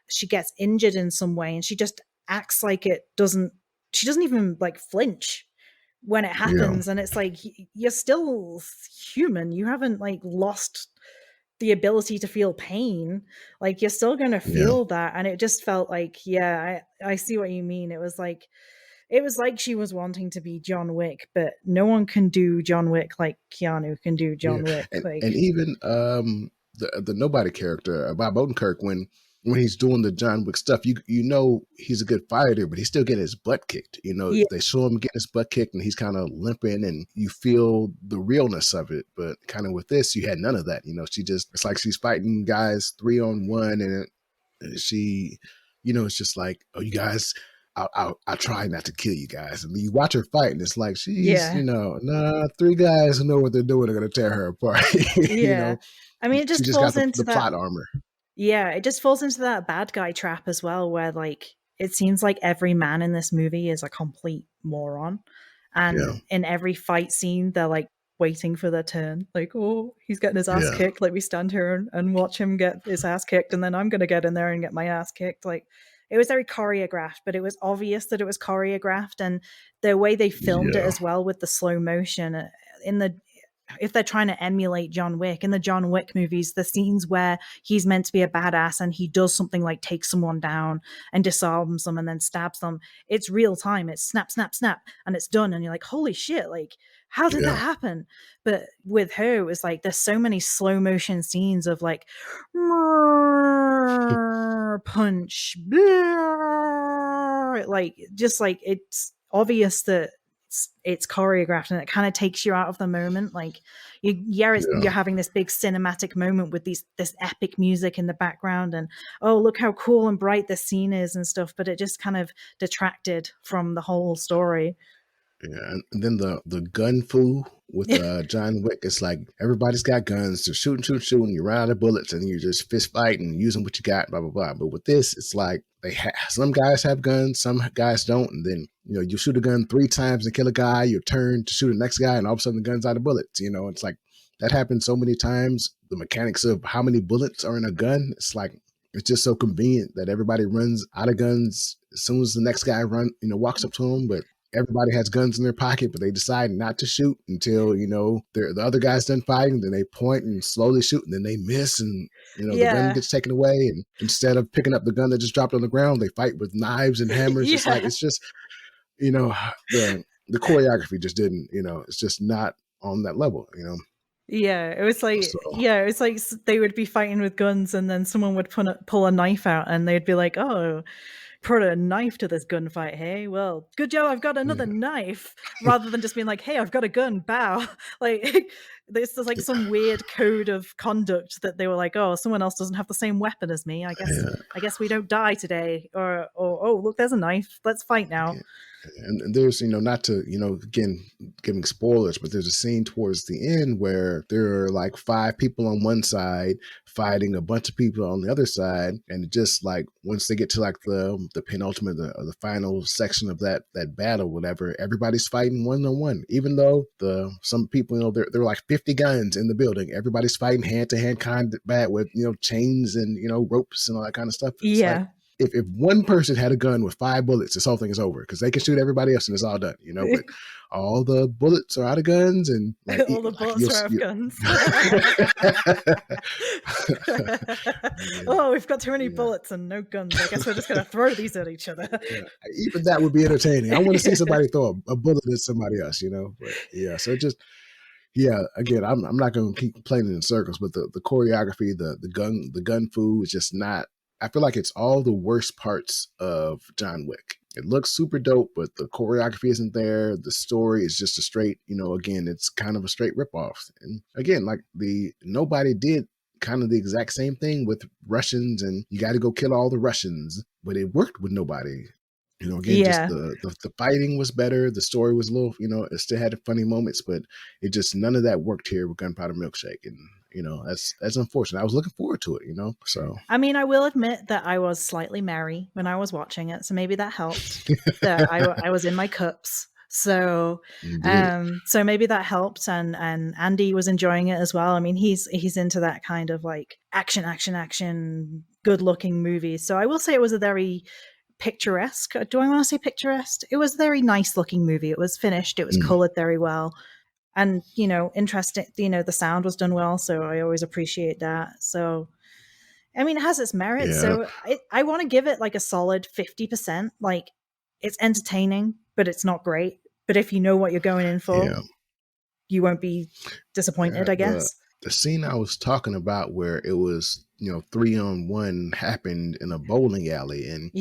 she gets injured in some way and she just acts like she doesn't even like flinch. when it Yeah. happens, and it's like you're still human. You haven't like lost the ability to feel pain. Like you're still going to Yeah. feel that. And it just felt like, yeah, I see what you mean. It was like she was wanting to be John Wick, but no one can do John Wick like Keanu can do John Wick. And even the nobody character, Bob Odenkirk, when he's doing the John Wick stuff, you know he's a good fighter, but he's still getting his butt kicked. You know, Yeah. they show him getting his butt kicked, and he's kind of limping, and you feel the realness of it. But kind of with this, you had none of that. You know, it's like she's fighting guys 3-on-1, and she, you know, it's just like, oh, you guys. I'll try not to kill you guys. And you watch her fight, and it's like she's, you know, nah, 3 guys who know what they're doing are going to tear her apart. You know, I mean, it just falls falls got into the plot armor. Yeah, it just falls into that bad guy trap as well, where like it seems like every man in this movie is a complete moron, and in every fight scene, they're like waiting for their turn. Like, oh, he's getting his ass kicked. Like we stand here and watch him get his ass kicked, and then I'm going to get in there and get my ass kicked. Like. It was very choreographed, but it was obvious that it was choreographed, and the way they filmed it as well with the slow motion if they're trying to emulate John Wick, in the John Wick movies, the scenes where he's meant to be a badass and he does something like takes someone down and disarms them and then stabs them, it's real time. It's snap, snap, snap, and it's done. And you're like, holy shit, like, how did that happen? But with her, it was like, there's so many slow motion scenes of like, punch, like, just like, it's obvious that it's choreographed, and it kind of takes you out of the moment. Like you're having this big cinematic moment with this epic music in the background, and oh, look how cool and bright this scene is and stuff, but it just kind of detracted from the whole story. Yeah, and then the gun foo with John Wick, it's like everybody's got guns, they're shooting, you run out of bullets, and you just fist fight and using what you got, blah blah blah. But with this, it's like some guys have guns, some guys don't, and then you know you shoot a gun 3 times and kill a guy, you turn to shoot the next guy, and all of a sudden the gun's out of bullets. You know, it's like that happens so many times. The mechanics of how many bullets are in a gun, it's like it's just so convenient that everybody runs out of guns as soon as the next guy walks up to them, but. Everybody has guns in their pocket, but they decide not to shoot until, you know, the other guy's done fighting. Then they point and slowly shoot, and then they miss, and, you know, the gun gets taken away. And instead of picking up the gun that just dropped on the ground, they fight with knives and hammers. It's like, it's just, you know, the choreography just didn't, you know, it's just not on that level, you know. Yeah, it was like, it's like they would be fighting with guns, and then someone would pull a knife out, and they'd be like, oh, put a knife to this gunfight. Hey, well, good job, I've got another knife, rather than just being like, hey, I've got a gun, bow. Like there's like some weird code of conduct that they were like, oh, someone else doesn't have the same weapon as me, I guess we don't die today, or oh, look, there's a knife, let's fight now. And there's, you know, not to, you know, again, giving spoilers, but there's a scene towards the end where there are like 5 people on one side fighting a bunch of people on the other side. And just like, once they get to like the penultimate, the final section of that battle, whatever, everybody's fighting 1-on-1, even though some people, you know, there are like 50 guns in the building. Everybody's fighting hand-to-hand combat with, you know, chains and, you know, ropes and all that kind of stuff. It's like, if one person had a gun with 5 bullets, this whole thing is over, because they can shoot everybody else and it's all done, you know. But all the bullets are out of guns, and like, all the bullets are out of guns. Oh, we've got too many bullets and no guns. I guess we're just gonna throw these at each other. Even that would be entertaining. I want to see somebody throw a bullet at somebody else, you know. But so just. Yeah, again, I'm not going to keep complaining in circles, but the choreography, the gun foo is just not. I feel like it's all the worst parts of John Wick. It looks super dope, but the choreography isn't there. The story is just a straight, you know, again, it's kind of a straight ripoff. And again, like nobody did kind of the exact same thing with Russians, and you got to go kill all the Russians, but it worked with nobody. You know, again, just the fighting was better. The story was a little, you know, it still had funny moments, but it just, none of that worked here with Gunpowder Milkshake. And, you know, that's unfortunate. I was looking forward to it, you know, so. I mean, I will admit that I was slightly merry when I was watching it. So maybe that helped that I was in my cups. So, so maybe that helped. And Andy was enjoying it as well. I mean, he's into that kind of like action, good looking movies. So I will say it was a very picturesque. Do I want to say picturesque? It was a very nice looking movie. It was finished. It was colored very well. And, interesting, the sound was done well. So I always appreciate that. So, I mean, it has its merits. Yeah. So I want to give it like a solid 50%. Like, it's entertaining, but it's not great. But if you know what you're going in for, you won't be disappointed, I guess. The scene I was talking about where it was, 3-on-1 happened in a bowling alley, and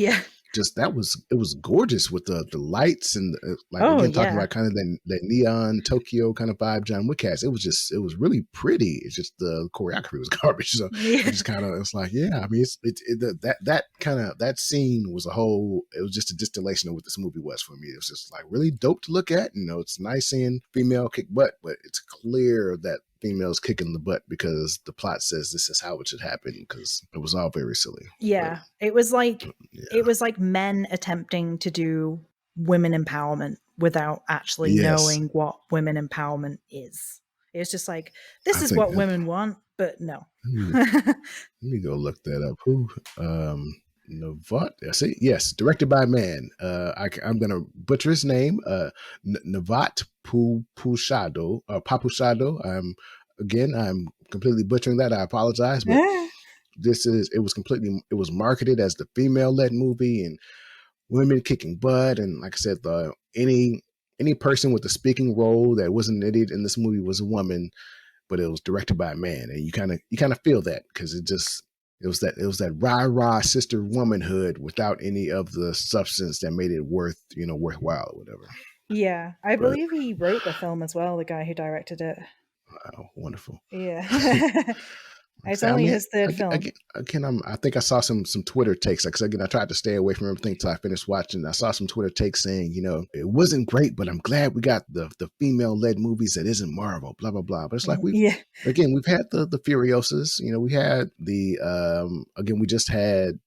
just it was gorgeous with the lights and talking about kind of that neon Tokyo kind of vibe John Wick has. It was really pretty. It's just the choreography was garbage. So it just kind of, it's like, I mean, that scene was it was just a distillation of what this movie was for me. It was just like really dope to look at. It's nice seeing female kick butt, but it's clear that females kicking the butt because the plot says this is how it should happen, because it was all very silly. But, it was like men attempting to do women empowerment without actually knowing what women empowerment is. It's just like, this is what women want, but no. Let me go look that up. Who? Navat. See, yes, directed by a man. I'm gonna butcher his name. Navat Papushado. I'm completely butchering that. I apologize, but it was marketed as the female-led movie and women kicking butt, and like I said, any person with a speaking role that wasn't an idiot in this movie was a woman, but it was directed by a man, and you kind of feel that because it was that rah-rah sister womanhood without any of the substance that made it worthwhile or whatever. Yeah, I believe he wrote the film as well, the guy who directed it. Wow, wonderful. Yeah. It's only his third film. Again, I think I saw some Twitter takes. Because again, I tried to stay away from everything until I finished watching. I saw some Twitter takes saying, it wasn't great, but I'm glad we got the female-led movies that isn't Marvel, blah, blah, blah. But it's like we've had the Furiosas. We had we just had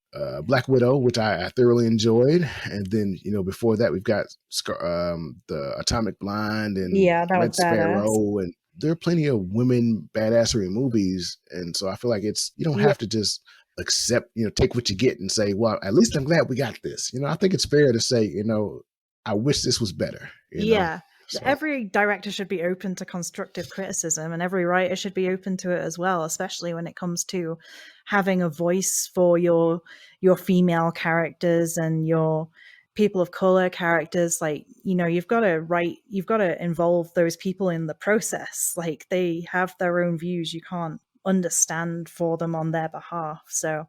Black Widow, which I thoroughly enjoyed. And then, before that, we've got the Atomic Blonde and Red Sparrow, and there are plenty of women badassery movies. And so I feel like you don't have to just accept, take what you get and say, well, at least I'm glad we got this. I think it's fair to say, I wish this was better. So. Every director should be open to constructive criticism, and every writer should be open to it as well, especially when it comes to having a voice for your female characters and your people of color characters. Like, you've got to involve those people in the process. Like, they have their own views. You can't understand for them on their behalf. So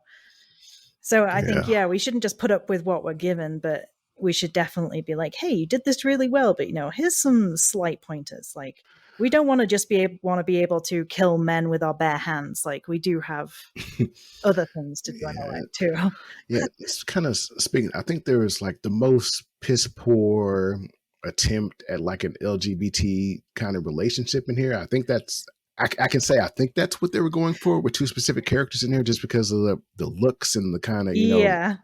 I think, we shouldn't just put up with what we're given, but we should definitely be like, hey, you did this really well, but here's some slight pointers. Like, we don't want to just be able to kill men with our bare hands. Like, we do have other things to do too. Yeah, it's kind of speaking. I think there is like the most piss poor attempt at like an LGBT kind of relationship in here. I think that's. I can say I think that's what they were going for with two specific characters in here, just because of the looks and the kind of the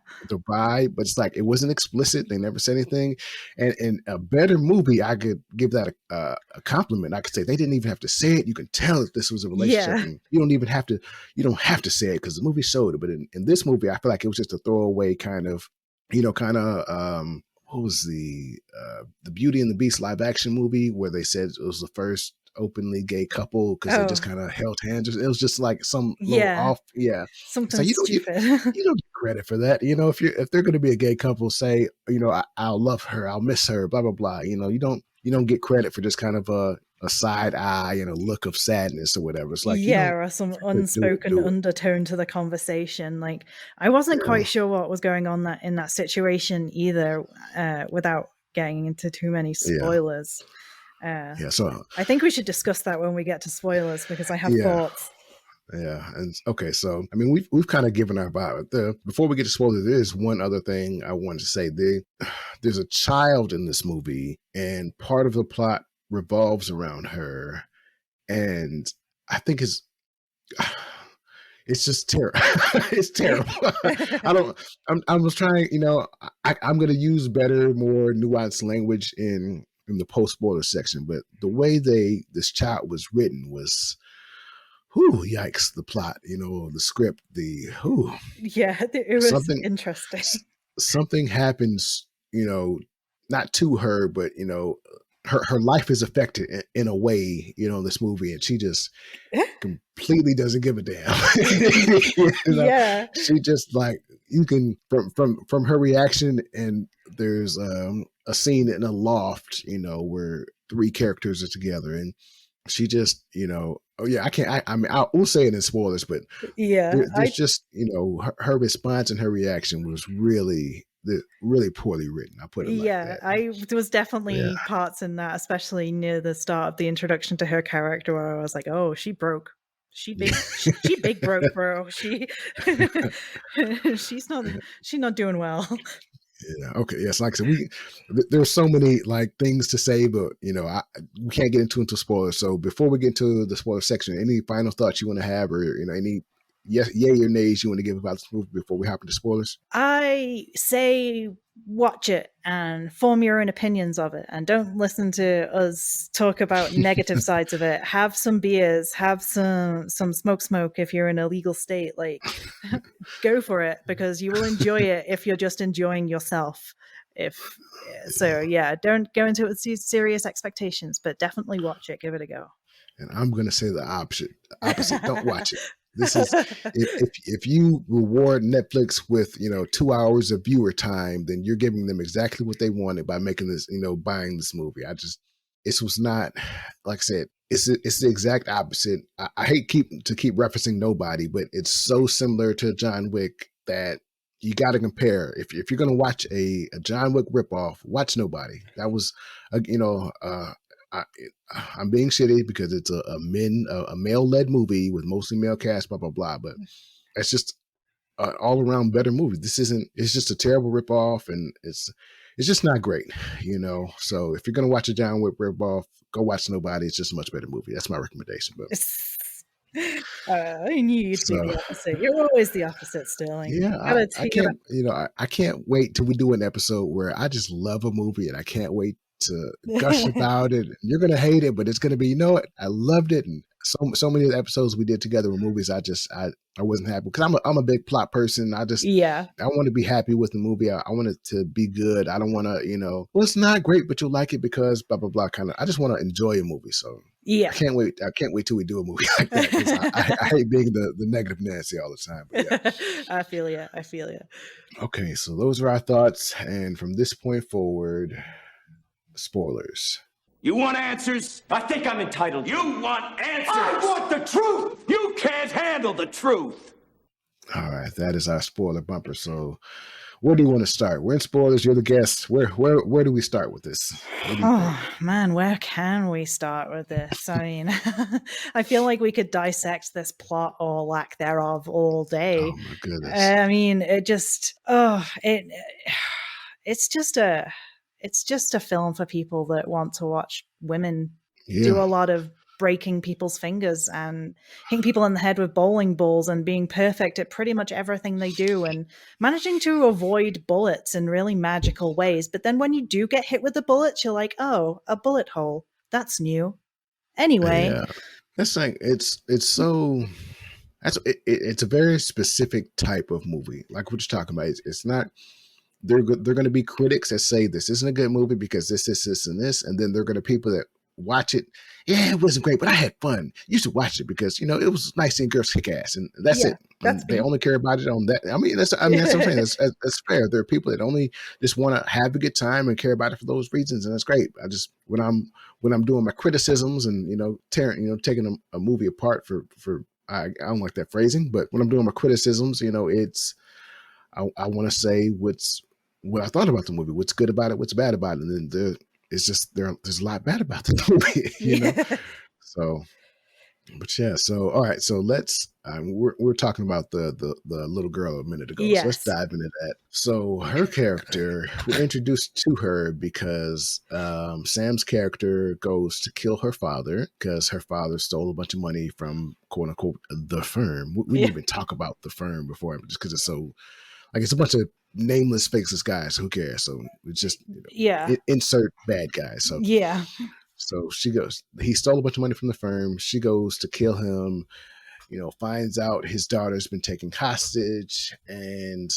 vibe. But it's like it wasn't explicit. They never said anything. And in a better movie, I could give that a compliment. I could say they didn't even have to say it. You can tell that this was a relationship. Yeah. And you don't have to say it because the movie showed it. But in this movie, I feel like it was just a throwaway kind of what was the Beauty and the Beast live action movie where they said it was the first openly gay couple because they just kind of held hands. It was just like some little off, something so stupid. You don't get credit for that. If they're going to be a gay couple, say I'll love her, I'll miss her, blah blah blah. You don't get credit for just kind of a side eye and a look of sadness or whatever. It's like or some unspoken undertone to the conversation. Like, I wasn't quite sure what was going on in that situation either, without getting into too many spoilers. So I think we should discuss that when we get to spoilers, because I have thoughts. Yeah, and okay, so I mean, we've kind of given our bio. Before we get to spoilers, there is one other thing I wanted to say. There's a child in this movie, and part of the plot revolves around her, and I think it's just terrible. It's terrible. I was trying. I'm going to use better, more nuanced language in the post-spoiler section, but the way this child was written was, yikes, the plot, the script, it was something interesting. something happens, not to her, but her life is affected in a way, in this movie, and she just completely doesn't give a damn. Yeah. She just like, you can from her reaction, and there's a scene in a loft, where three characters are together, and she just, oh yeah, I mean, we'll say it in spoilers, but Yeah. there's just, her response and her reaction was really poorly written. I put it like that. There was definitely parts in that, especially near the start of the introduction to her character, where I was like, "Oh, she broke. She big broke, bro. She's not doing well." Yeah. Okay. Yes. Like I said, there's so many like things to say, but we can't get into spoilers. So before we get into the spoiler section, any final thoughts you want to have, or any yay or nays you want to give about this movie before we hop into spoilers? I say watch it and form your own opinions of it, and don't listen to us talk about negative sides of it. Have some beers, have some smoke if you're in a legal state. Like, go for it, because you will enjoy it if you're just enjoying yourself. Don't go into it with serious expectations, but definitely watch it. Give it a go. And I'm going to say the opposite. Don't watch it. This is if you reward Netflix with 2 hours of viewer time, then you're giving them exactly what they wanted by making this, buying this movie. This was not, like I said, it's the exact opposite. I hate to keep referencing Nobody, but it's so similar to John Wick that you got to compare. If you're going to watch a John Wick ripoff, watch Nobody. That was, I'm being shitty because it's a male-led movie with mostly male cast, blah, blah, blah. But it's just an all-around better movie. It's just a terrible ripoff, and it's just not great, So if you're going to watch a John Wick ripoff, go watch Nobody. It's just a much better movie. That's my recommendation. But I knew you'd do the opposite. You're always the opposite, Sterling. Yeah, I can't, I can't wait till we do an episode where I just love a movie and I can't wait to gush about it. You're gonna hate it, but it's gonna be, I loved it. And so many of the episodes we did together were movies I wasn't happy, because I'm a big plot person. I want to be happy with the movie. I want it to be good. I don't want to, well, it's not great, but you'll like it because blah blah blah. I just want to enjoy a movie. So I can't wait till we do a movie like that, because I hate being the negative Nancy all the time. But yeah. I feel you. Okay, so those are our thoughts, and from this point forward, spoilers. You want answers? I think I'm entitled. You want answers? I want the truth! You can't handle the truth! All right, that is our spoiler bumper. So where do you want to start? We're in spoilers. You're the guest. Where do we start with this? Man, where can we start with this? I mean, I feel like we could dissect this plot or lack thereof all day. Oh my goodness. I mean, it's just a film for people that want to watch women do a lot of breaking people's fingers and hitting people in the head with bowling balls and being perfect at pretty much everything they do and managing to avoid bullets in really magical ways. But then when you do get hit with the bullets, you're like, oh, a bullet hole. That's new. Anyway. Yeah. That's like, it's a very specific type of movie. Like what you're talking about. It's not, they're going to be critics that say this isn't a good movie because this, and this. And then they're going to people that watch it. Yeah, it wasn't great, but I had fun. You should watch it because, it was nice seeing girls kick ass. And that's it. They only care about it on that. I mean, that's what I'm saying. That's fair. There are people that only just want to have a good time and care about it for those reasons. And that's great. I just, when I'm doing my criticisms and, taking a movie apart for I don't like that phrasing, but when I'm doing my criticisms, it's, I want to say what I thought about the movie, what's good about it, what's bad about it. And then there's a lot bad about the movie, So, but yeah, so all right, so let's we're talking about the little girl a minute ago. Yes. So let's dive into that. So her character, we're introduced to her because Sam's character goes to kill her father because her father stole a bunch of money from quote unquote the firm. We didn't even talk about the firm before, just because it's so like it's a bunch of nameless, faceless guys. Who cares? So it's just insert bad guys. So so she goes. He stole a bunch of money from the firm. She goes to kill him. Finds out his daughter's been taken hostage and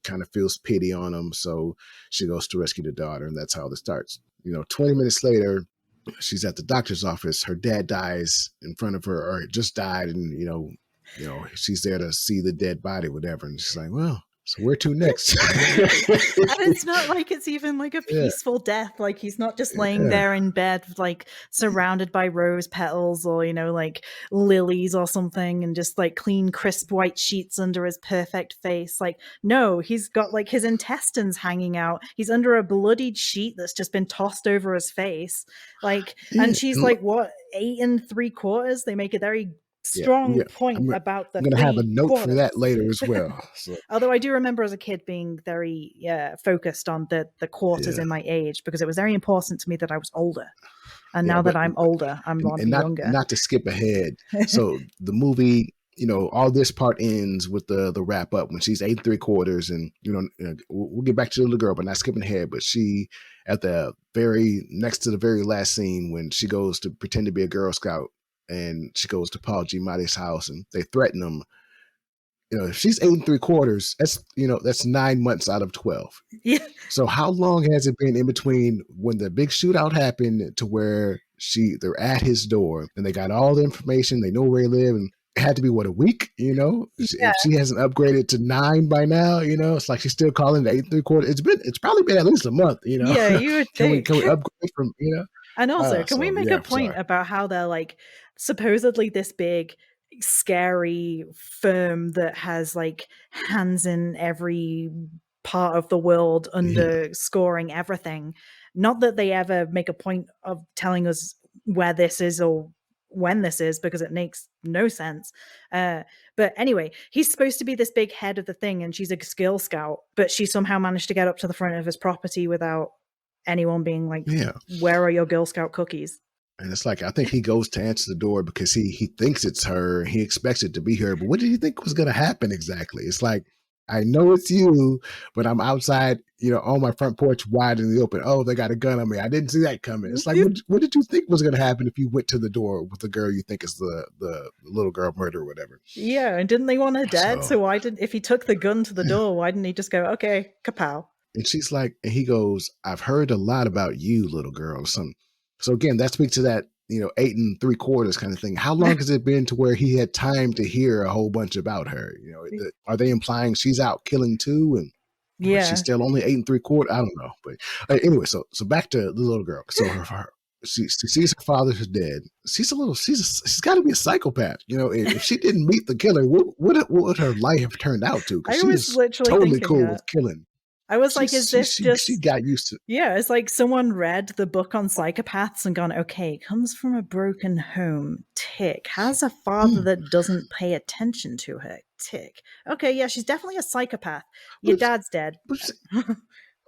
kind of feels pity on him. So she goes to rescue the daughter, and that's how this starts. 20 minutes later, she's at the doctor's office. Her dad dies in front of her, or just died, and she's there to see the dead body, whatever. And she's like, well, so where to next? And it's not like it's even like a peaceful death. Like he's not just laying there in bed, like surrounded by rose petals or, like lilies or something, and just like clean, crisp white sheets under his perfect face. Like, no, he's got like his intestines hanging out. He's under a bloodied sheet that's just been tossed over his face. Like, and she's like, what, 8 3/4? They make a very strong point about the. I'm going to have a note for that later as well. So. Although I do remember as a kid being very focused on the quarters in my age, because it was very important to me that I was older. And now that I'm older, I'm younger. Not to skip ahead. So the movie, all this part ends with the wrap up when she's 8 3/4, and we'll get back to the little girl, but not skipping ahead. But she at the next to the very last scene when she goes to pretend to be a Girl Scout. And she goes to Paul Giamatti's house, and they threaten him. If she's 8 3/4, that's 9 months out of 12. Yeah. So how long has it been in between when the big shootout happened to where they're at his door and they got all the information, they know where he live, and it had to be a week? If she hasn't upgraded to 9 by now, it's like she's still calling it 8 3/4. It's probably been at least a month. Yeah, you would think. Can we upgrade from And also, can we make a point about how they're like supposedly this big, scary firm that has like hands in every part of the world underscoring everything? Not that they ever make a point of telling us where this is or when this is, because it makes no sense. But anyway, he's supposed to be this big head of the thing, and she's a Girl Scout, but she somehow managed to get up to the front of his property without anyone being like, where are your Girl Scout cookies? And it's like, I think he goes to answer the door because he thinks it's her. He expects it to be her. But what did he think was going to happen exactly? It's like, I know it's you, but I'm outside, on my front porch wide in the open. Oh, they got a gun on me. I didn't see that coming. It's like, what did you think was going to happen if you went to the door with the girl you think is the little girl murder or whatever? Yeah, and didn't they want her dead? So if he took the gun to the door, why didn't he just go, okay, kapow? And she's like, and he goes, I've heard a lot about you, little girl, or something. So again, that speaks to that, 8 3/4 kind of thing. How long has it been to where he had time to hear a whole bunch about her? Are they implying she's out killing too? And she's still only 8 3/4? I don't know. But anyway, so back to the little girl. So she sees her father's dead. She's got to be a psychopath. If she didn't meet the killer, what would her life have turned out to? I was literally totally cool with killing. I was like, is this just... She got used to it. Yeah, it's like someone read the book on psychopaths and gone, okay, comes from a broken home, tick. Has a father that doesn't pay attention to her, tick. Okay, yeah, she's definitely a psychopath. Your dad's dead.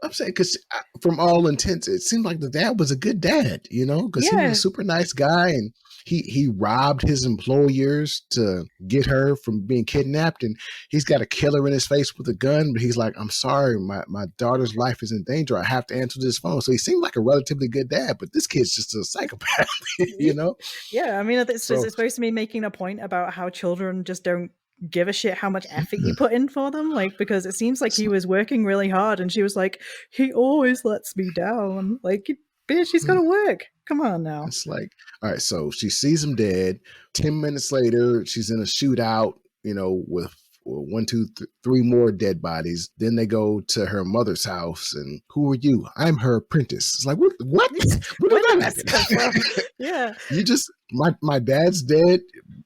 I'm saying, because from all intents, it seemed like the dad was a good dad, because he was a super nice guy, and he robbed his employers to get her from being kidnapped, and he's got a killer in his face with a gun, but he's like, I'm sorry, my daughter's life is in danger. I have to answer this phone. So he seemed like a relatively good dad, but this kid's just a psychopath, Yeah, I mean, it's supposed to be making a point about how children just don't give a shit how much effort you put in for them, like, because it seems like he was working really hard, and she was like, he always lets me down. Like, bitch, he's gotta work. Come on now. It's like, all right, so she sees him dead. 10 minutes later, she's in a shootout, with 1, 2, 3 more dead bodies. Then they go to her mother's house, and who are you? I'm her apprentice. It's like, what? What did that happen? Yeah. You just, my dad's dead.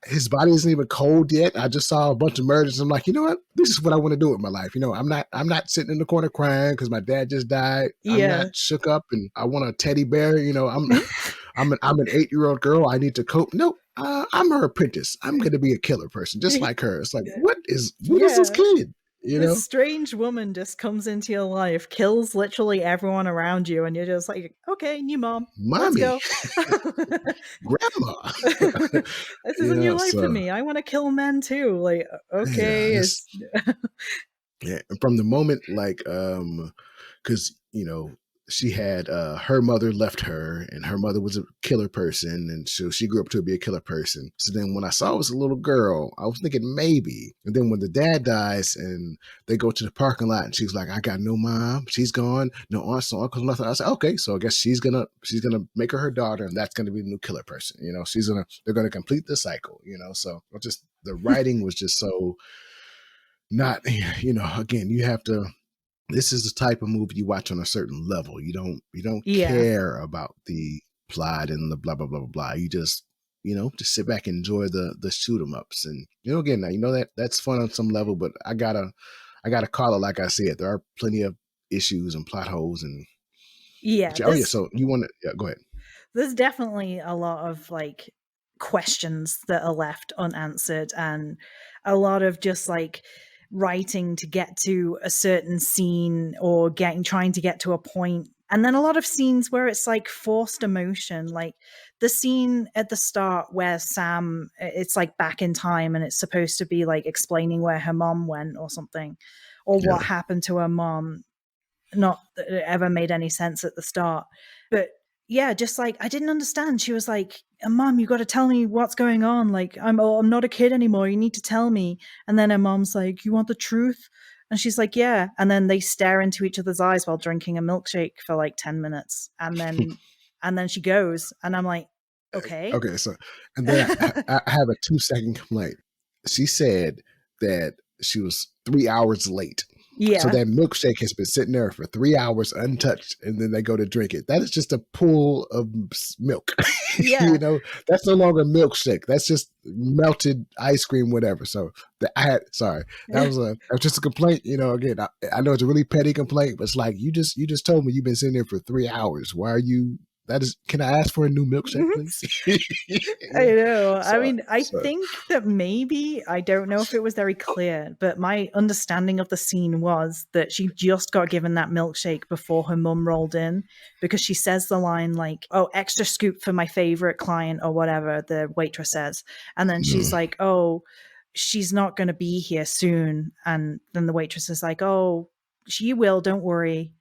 His body isn't even cold yet. I just saw a bunch of murders. I'm like, you know what? This is what I want to do with my life. I'm not sitting in the corner crying because my dad just died. I'm not shook up and I want a teddy bear. I'm an 8-year-old girl. I need to cope. No, I'm her apprentice. I'm going to be a killer person just like her. It's like, what is this kid? This strange woman just comes into your life, kills literally everyone around you, and you're just like, okay, new mom. Mommy. Let's go. Grandma. This is a new life for me. I want to kill men too. Like, okay. Yeah, and from the moment, like, because, she had her mother left her, and her mother was a killer person, and so she grew up to be a killer person. So then when I saw it was a little girl, I was thinking maybe. And then when the dad dies and they go to the parking lot, and she's like, I got no mom, she's gone, no aunts, no uncles, nothing. I said, okay, so I guess she's gonna make her daughter, and that's gonna be the new killer person. They're gonna complete the cycle. So just the writing was just so not, again, you have to. This is the type of movie you watch on a certain level. You don't care about the plot and the blah blah blah blah blah. You just just sit back and enjoy the shoot 'em ups. And again, now that's fun on some level, but I gotta call it like I said. There are plenty of issues and plot holes and So you want to go ahead. There's definitely a lot of like questions that are left unanswered, and a lot of just like writing to get to a certain scene or trying to get to a point. And then a lot of scenes where it's like forced emotion, like the scene at the start where Sam, it's like back in time and it's supposed to be like explaining where her mom went or something, or what happened to her mom. Not that it ever made any sense at the start, but yeah, just like I didn't understand. She was like, Mom, you got to tell me what's going on. Like, I'm not a kid anymore. You need to tell me. And then her mom's like, you want the truth? And she's like, yeah. And then they stare into each other's eyes while drinking a milkshake for like 10 minutes. And then she goes, and I'm like, okay. Okay. So, and then I have a 2-second complaint. She said that she was 3 hours late. Yeah. So that milkshake has been sitting there for 3 hours untouched, and then they go to drink it. That is just a pool of milk. Yeah. That's no longer a milkshake. That's just melted ice cream, whatever. So that was just a complaint. Again, I know it's a really petty complaint, but it's like you just told me you've been sitting there for 3 hours. Why are you? Can I ask for a new milkshake, please? I know. I think that maybe, I don't know if it was very clear, but my understanding of the scene was that she just got given that milkshake before her mum rolled in, because she says the line like, oh, extra scoop for my favorite client or whatever the waitress says. And then she's like, oh, she's not going to be here soon. And then the waitress is like, oh, she will, don't worry.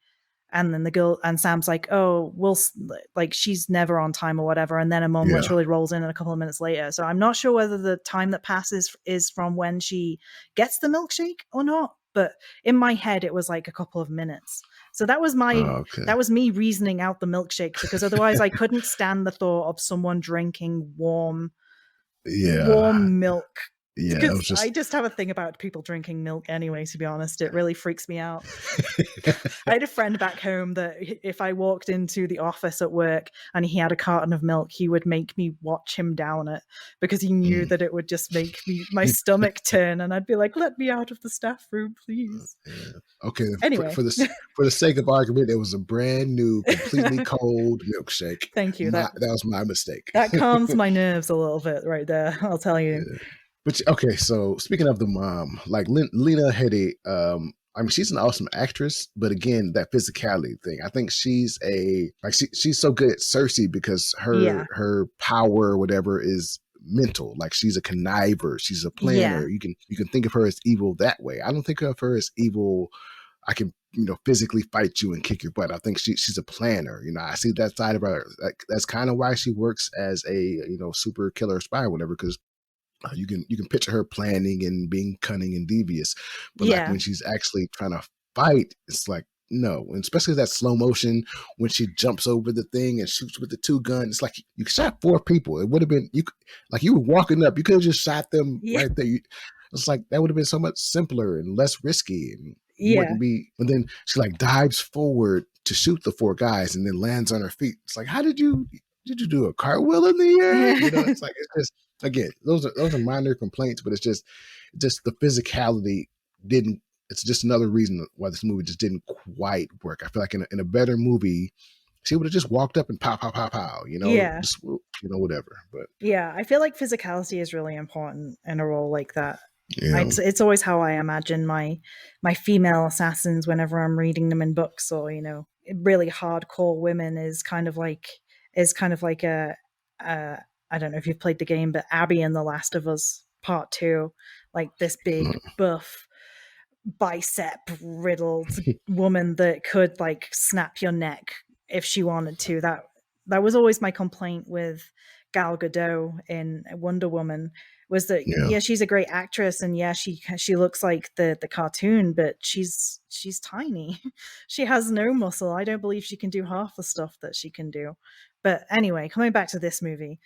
And then the girl and Sam's like, oh, like she's never on time or whatever. And then her mom literally rolls in a couple of minutes later. So I'm not sure whether the time that passes is from when she gets the milkshake or not. But in my head, it was like a couple of minutes. So that was that was me reasoning out the milkshake, because otherwise I couldn't stand the thought of someone drinking warm milk. Yeah, because I just have a thing about people drinking milk anyway, to be honest. It really freaks me out. I had a friend back home that if I walked into the office at work and he had a carton of milk, he would make me watch him down it, because he knew that it would just make my stomach turn, and I'd be like, let me out of the staff room, please. Yeah. Okay. Anyway. For the sake of argument, it was a brand new, completely cold milkshake. Thank you. That was my mistake. That calms my nerves a little bit right there, I'll tell you. Yeah. But okay, so speaking of the mom, like Lena Headey, she's an awesome actress, but again, that physicality thing, I think she's she's so good at Cersei because her power or whatever is mental. Like she's a conniver, she's a planner. You can think of her as evil that way. I don't think of her as evil. I can physically fight you and kick your butt. I think she's a planner. I see that side of her. Like, that's kind of why she works as a super killer spy or whatever, because you can picture her planning and being cunning and devious, but like when she's actually trying to fight, it's like no. And especially that slow motion when she jumps over the thing and shoots with the 2 guns. It's like you shot 4 people. It would have been you were walking up. You could have just shot them right there. It's like that would have been so much simpler and less risky, and wouldn't be. And then she like dives forward to shoot the 4 guys and then lands on her feet. It's like, how did you do a cartwheel in the air? It's like, it's just. Again, those are minor complaints, but it's just the physicality didn't. It's just another reason why this movie just didn't quite work. I feel like in a better movie, she would have just walked up and pow, pow, pow, pow. Just, whatever. But yeah, I feel like physicality is really important in a role like that. Yeah. It's always how I imagine my female assassins whenever I'm reading them in books, or really hardcore women is kind of like a. I don't know if you've played the game, but Abby in The Last of Us Part 2, like this big buff bicep riddled woman that could like snap your neck if she wanted to. That was always my complaint with Gal Gadot in Wonder Woman, was that Yeah. she's a great actress, and she looks like the cartoon, but she's tiny. She has no muscle. I don't believe she can do half the stuff that she can do. But anyway, coming back to this movie,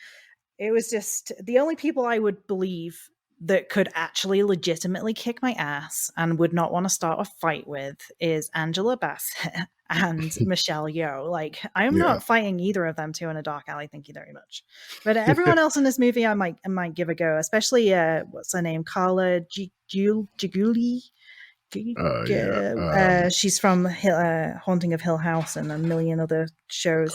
it was just the only people I would believe that could actually legitimately kick my ass and would not want to start a fight with is Angela Bassett and Michelle Yeoh. Like, I'm Yeah. not fighting either of them two in a dark alley. Thank you very much. But everyone else in this movie, I might give a go. Especially what's her name, Carla Giguli. She's from Haunting of Hill House and a million other shows.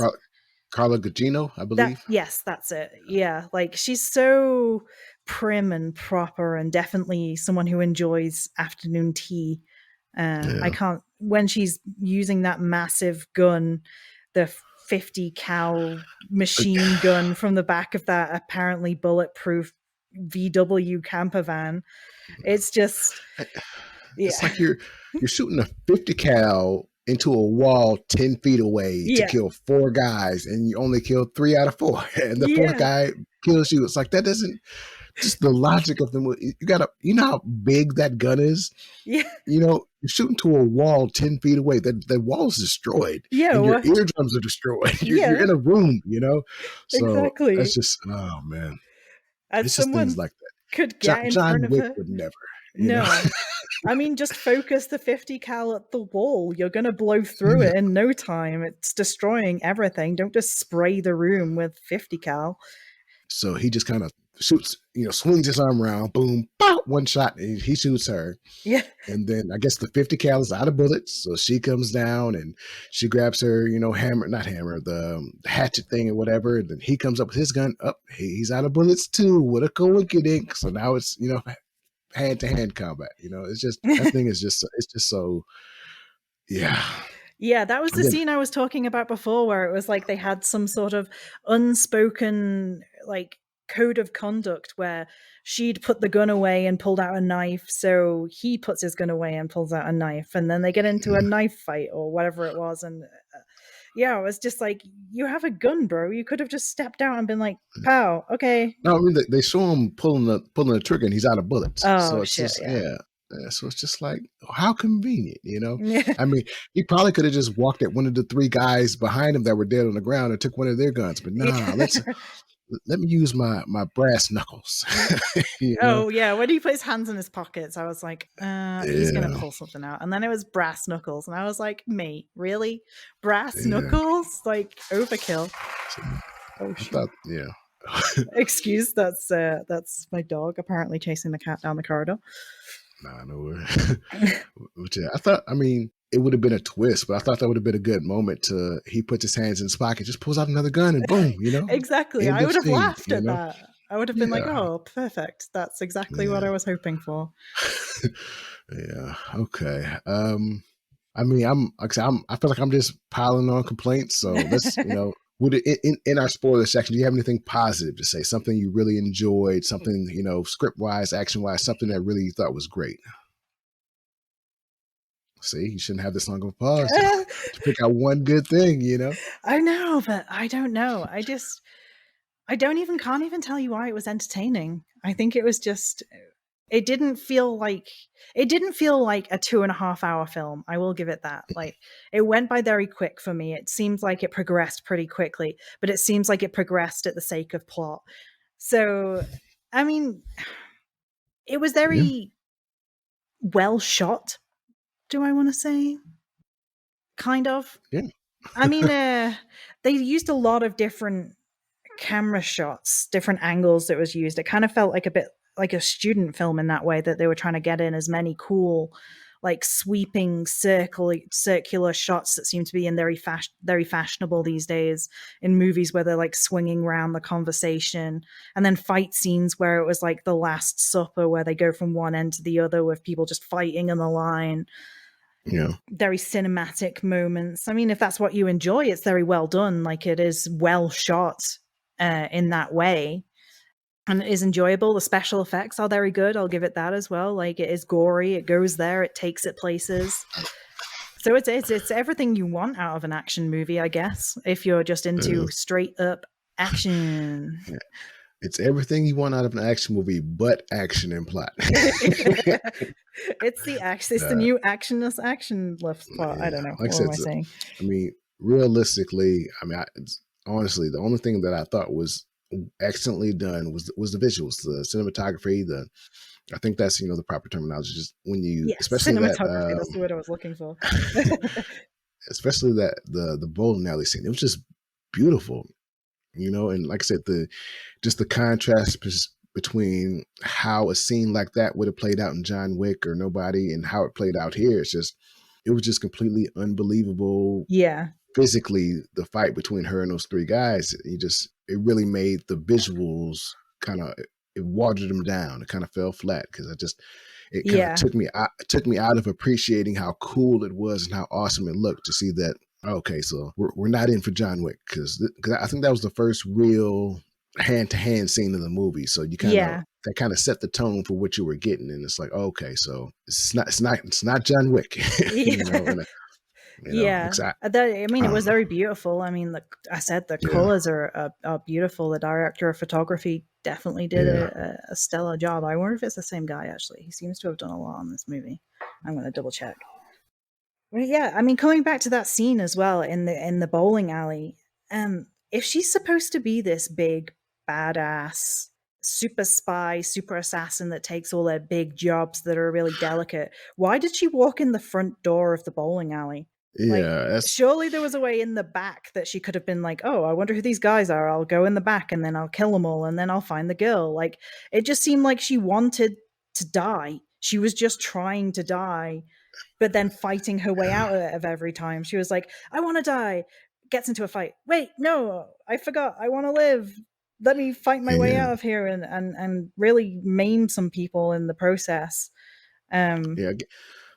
Carla Gugino, I believe. Yes, that's it. Yeah, like she's so prim and proper, and definitely someone who enjoys afternoon tea. I can't, when she's using that massive gun, the 50 cal machine gun from the back of that apparently bulletproof VW camper van. It's just, It's like you're shooting a 50 cal into a wall 10 feet away to kill 4 guys, and you only kill 3 out of 4, and the 4th guy kills you. It's like, that doesn't, just the logic of the movie. You know how big that gun is? Yeah. You know, you're shooting to a wall 10 feet away. The wall's destroyed. Yeah. And your eardrums are destroyed. You're in a room, you know? So exactly. That's just, oh man. As it's just things like that. Could get in John front of Wick her. would never. No. I mean, just focus the 50 cal at the wall. You're going to blow through it in no time. It's destroying everything. Don't just spray the room with 50 cal. So he just kind of shoots, swings his arm around, boom, pow, one shot, and he shoots her. Yeah. And then I guess the 50 cal is out of bullets. So she comes down and she grabs her, the hatchet thing or whatever. And then he comes up with his gun. He's out of bullets too. What a coincidence. So now it's, hand-to-hand combat. It's just, that thing is just, it's just so, yeah. Yeah, that was the scene I was talking about before, where it was like they had some sort of unspoken like code of conduct where she'd put the gun away and pulled out a knife, so he puts his gun away and pulls out a knife, and then they get into a knife fight or whatever it was. And it was just like, you have a gun, bro. You could have just stepped out and been like, pow, okay. No, I mean, they show him pulling the trigger and he's out of bullets. Oh, so it's shit, just, so it's just like, how convenient, I mean, he probably could have just walked at one of the 3 guys behind him that were dead on the ground and took one of their guns. But let me use my brass knuckles. Oh yeah, when he put his hands in his pockets, I was like, he's gonna pull something out. And then it was brass knuckles, and I was like, mate, really? Brass knuckles? Like, overkill. Oh shit. Excuse, that's my dog apparently chasing the cat down the corridor. Nah, no worry. But it would have been a twist, but I thought that would have been a good moment he puts his hands in his pocket, just pulls out another gun, and boom, Exactly. I would have laughed at that. I would have been like, oh, perfect. That's exactly what I was hoping for. Yeah. Okay. I feel like I'm just piling on complaints. So let's, in our spoiler section, do you have anything positive to say? Something you really enjoyed, something, script wise, action wise, something that really you thought was great? See, you shouldn't have this long of a pause to pick out one good thing, I know, but I don't know. Can't even tell you why it was entertaining. I think it was just, it didn't feel like a 2.5 hour film. I will give it that. Like, it went by very quick for me. It seems like it progressed pretty quickly, but it seems like it progressed at the sake of plot. So, I mean, it was very well shot. Do I want to say? Kind of. Yeah. I mean, they used a lot of different camera shots, different angles that was used. It kind of felt like a bit like a student film in that way, that they were trying to get in as many cool, like sweeping circular shots that seem to be in very fashionable these days in movies, where they're like swinging around the conversation, and then fight scenes where it was like The Last Supper, where they go from one end to the other with people just fighting on the line. Yeah. Very cinematic moments. I mean, if that's what you enjoy, it's very well done. Like, it is well shot in that way. and it is enjoyable. The special effects are very good. I'll give it that as well. Like, it is gory. It goes there. It takes it places. So it's everything you want out of an action movie, I guess, if you're just into straight up action. Yeah. It's everything you want out of an action movie, but action and plot. It's the action. It's the new actionless action left plot. Yeah, I don't know. like What am I saying? I mean, realistically, I mean, honestly, the only thing that I thought was excellently done was the visuals, the cinematography. I think that's the proper terminology. Just when you, especially cinematography. That's the word I was looking for. Especially that the bowling alley scene. It was just beautiful, and like I said, the contrast between how a scene like that would have played out in John Wick or Nobody and how it played out here. It was just completely unbelievable. Yeah. Physically, the fight between her and those three guys, it really made the visuals it watered them down. It kind of fell flat because it kind of took me out of appreciating how cool it was and how awesome it looked to see that. Okay, so we're not in for John Wick because I think that was the first real hand-to-hand scene in the movie. So you that kind of set the tone for what you were getting, and it's like, okay, so it's not John Wick. It was very beautiful. I mean, I said the colors are beautiful. The director of photography definitely did a stellar job. I wonder if it's the same guy. Actually, he seems to have done a lot on this movie. I'm going to double check. Well, yeah, I mean, coming back to that scene as well in the bowling alley, if she's supposed to be this big badass super spy, super assassin that takes all their big jobs that are really delicate, why did she walk in the front door of the bowling alley? Surely there was a way in the back that she could have been like, oh, I wonder who these guys are. I'll go in the back and then I'll kill them all and then I'll find the girl. Like, it just seemed like she wanted to die. She was just trying to die, but then fighting her way out of every time. She was like, I want to die. Gets into a fight. Wait, no, I forgot. I want to live. Let me fight my way out of here and really maim some people in the process.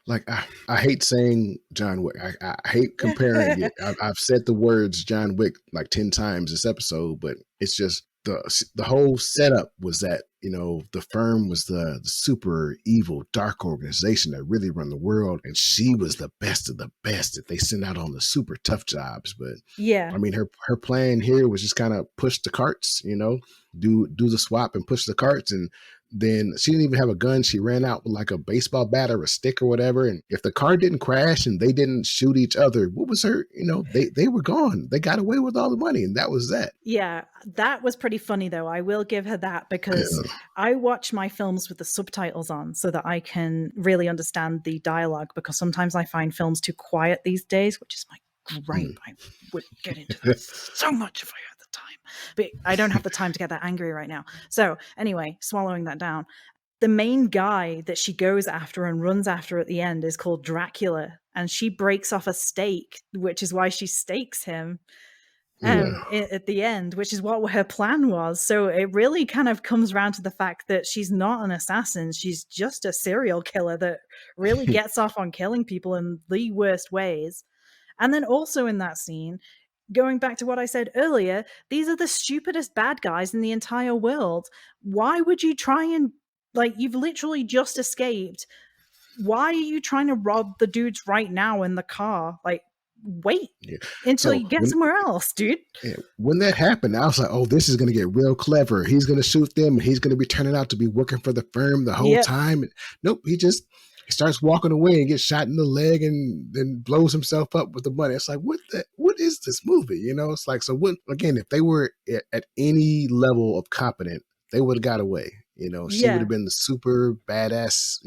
Like I hate saying John Wick. I hate comparing it. I've said the words John Wick like 10 times this episode, but it's just the whole setup was that the firm was the super evil dark organization that really run the world, and she was the best of the best that they sent out on the super tough jobs. But I mean, her plan here was just kind of push the carts, do the swap and push the carts, and then she didn't even have a gun. She ran out with like a baseball bat or a stick or whatever. And if the car didn't crash and they didn't shoot each other, what was her, they were gone. They got away with all the money, and that was that. Yeah, that was pretty funny though. I will give her that, because I watch my films with the subtitles on so that I can really understand the dialogue, because sometimes I find films too quiet these days, which is my gripe. I would get into that so much if I had the time, but I don't have the time to get that angry right now. So anyway, swallowing that down, the main guy that she goes after and runs after at the end is called Dracula, and she breaks off a stake, which is why she stakes him at the end, which is what her plan was. So it really kind of comes around to the fact that she's not an assassin. She's just a serial killer that really gets off on killing people in the worst ways. And then also in that scene, going back to what I said earlier, these are the stupidest bad guys in the entire world. Why would you try and, you've literally just escaped. Why are you trying to rob the dudes right now in the car? Wait until you get somewhere else, dude. Yeah, when that happened, I was like, oh, this is going to get real clever. He's going to shoot them, and he's going to be turning out to be working for the firm the whole time. And nope, he starts walking away and gets shot in the leg and then blows himself up with the money. It's like, what is this movie? It's like, so what, again, if they were at any level of competent, they would have got away. She would have been the super badass,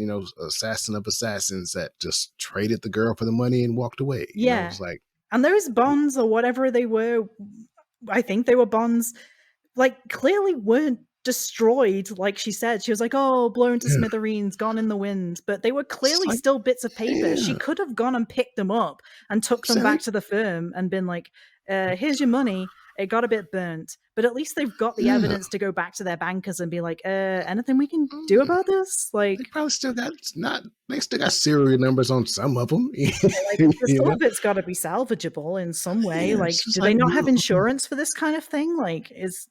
assassin of assassins that just traded the girl for the money and walked away. It's like, and those bonds or whatever they were, I think they were bonds, clearly weren't destroyed. Like she said, she was like, oh, blown to smithereens, gone in the wind, but they were clearly still bits of paper. She could have gone and picked them up and took them back to the firm and been like, here's your money. It got a bit burnt, but at least they've got the evidence to go back to their bankers and be like, anything we can do about this? Like, they probably still got they still got serial numbers on some of them. some of it's got to be salvageable in some way. Yeah, like, it's just do like, they not have insurance for this kind of thing? Like, was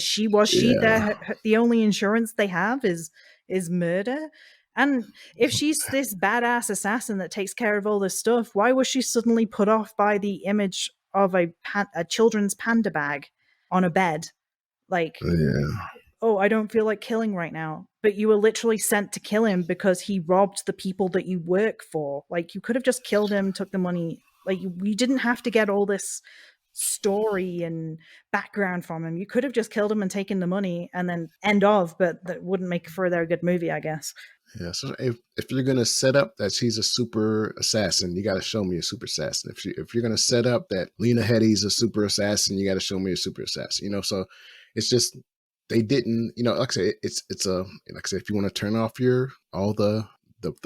she the only insurance they have is murder? And if she's this badass assassin that takes care of all this stuff, why was she suddenly put off by the image of a children's panda bag on a bed? Like, oh, I don't feel like killing right now. But you were literally sent to kill him because he robbed the people that you work for. Like, you could have just killed him, took the money. Like, you didn't have to get all this story and background from him. You could have just killed him and taken the money and then end of, but that wouldn't make for a good movie, I guess. Yeah, so if you're gonna set up that she's a super assassin, you got to show me a super assassin. If you're gonna set up that Lena Headey's a super assassin, you got to show me a super assassin. So it's just they didn't. Like I said, it's a like I said, if you want to turn off all the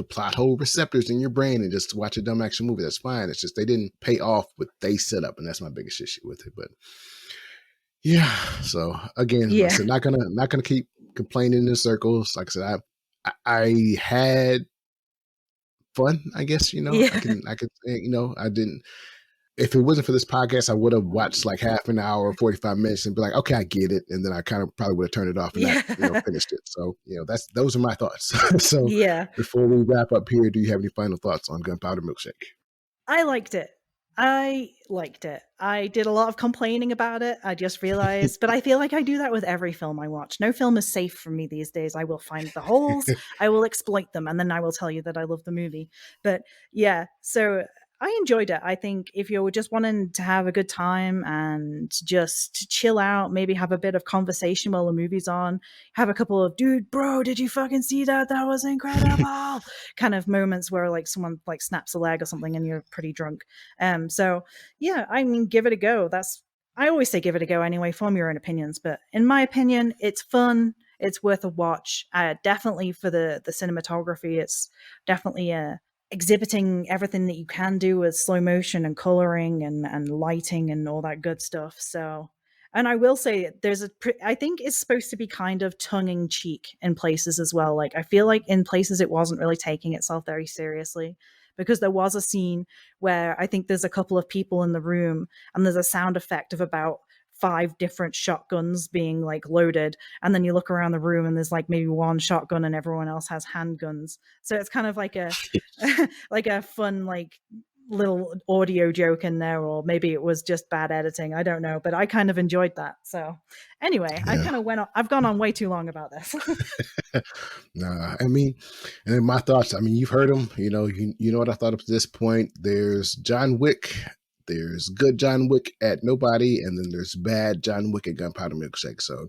plot hole receptors in your brain and just watch a dumb action movie, that's fine. It's just they didn't pay off what they set up, and that's my biggest issue with it. But yeah, so again, like I said, not gonna keep complaining in circles. Like I said, I had fun, I guess, I could say, I didn't, if it wasn't for this podcast, I would have watched like half an hour, 45 minutes and be like, okay, I get it. And then I kind of probably would have turned it off and not, finished it. So, those are my thoughts. So before we wrap up here, do you have any final thoughts on Gunpowder Milkshake? I liked it. I did a lot of complaining about it. I just realized, but I feel like I do that with every film I watch. No film is safe for me these days. I will find the holes, I will exploit them, and then I will tell you that I love the movie. But yeah, so I enjoyed it. I think if you're just wanting to have a good time and just chill out, maybe have a bit of conversation while the movie's on, have a couple of, dude, bro, did you fucking see that? That was incredible kind of moments where like someone like snaps a leg or something and you're pretty drunk. So yeah, I mean, give it a go. I always say give it a go anyway, form your own opinions. But in my opinion, it's fun. It's worth a watch. Definitely for the cinematography. It's definitely exhibiting everything that you can do with slow motion and coloring and lighting and all that good stuff. So, and I will say I think it's supposed to be kind of tongue-in-cheek in places as well. Like, I feel like in places it wasn't really taking itself very seriously, because there was a scene where I think there's a couple of people in the room and there's a sound effect of about 5 different shotguns being like loaded, and then you look around the room and there's like maybe one shotgun and everyone else has handguns. So it's kind of like a like a fun like little audio joke in there, or maybe it was just bad editing, I don't know, but I kind of enjoyed that. So anyway, I kind of I've gone on way too long about this. Nah, I mean, and then my thoughts, I mean, you've heard them, you know what I thought up to this point. There's John Wick. There's good John Wick at Nobody, and then there's bad John Wick at Gunpowder Milkshake. So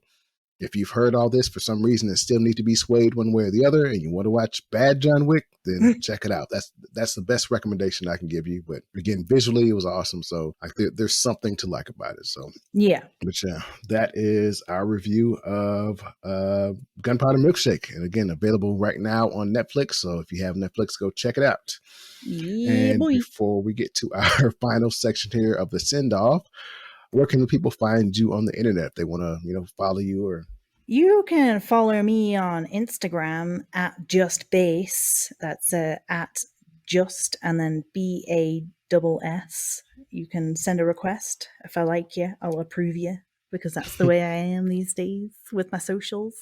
if you've heard all this for some reason and still need to be swayed one way or the other, and you want to watch bad John Wick, then check it out. That's the best recommendation I can give you. But again, visually, it was awesome. So like there's something to like about it. So yeah. But yeah, that is our review of Gunpowder Milkshake. And again, available right now on Netflix. So if you have Netflix, go check it out. Yeah, and boy. Before we get to our final section here of the Sendoff, where can the people find you on the internet if they want to, follow you? Or you can follow me on Instagram at justbase. That's at just and then BASS. You can send a request. If I like you, I'll approve you, because that's the way I am these days with my socials.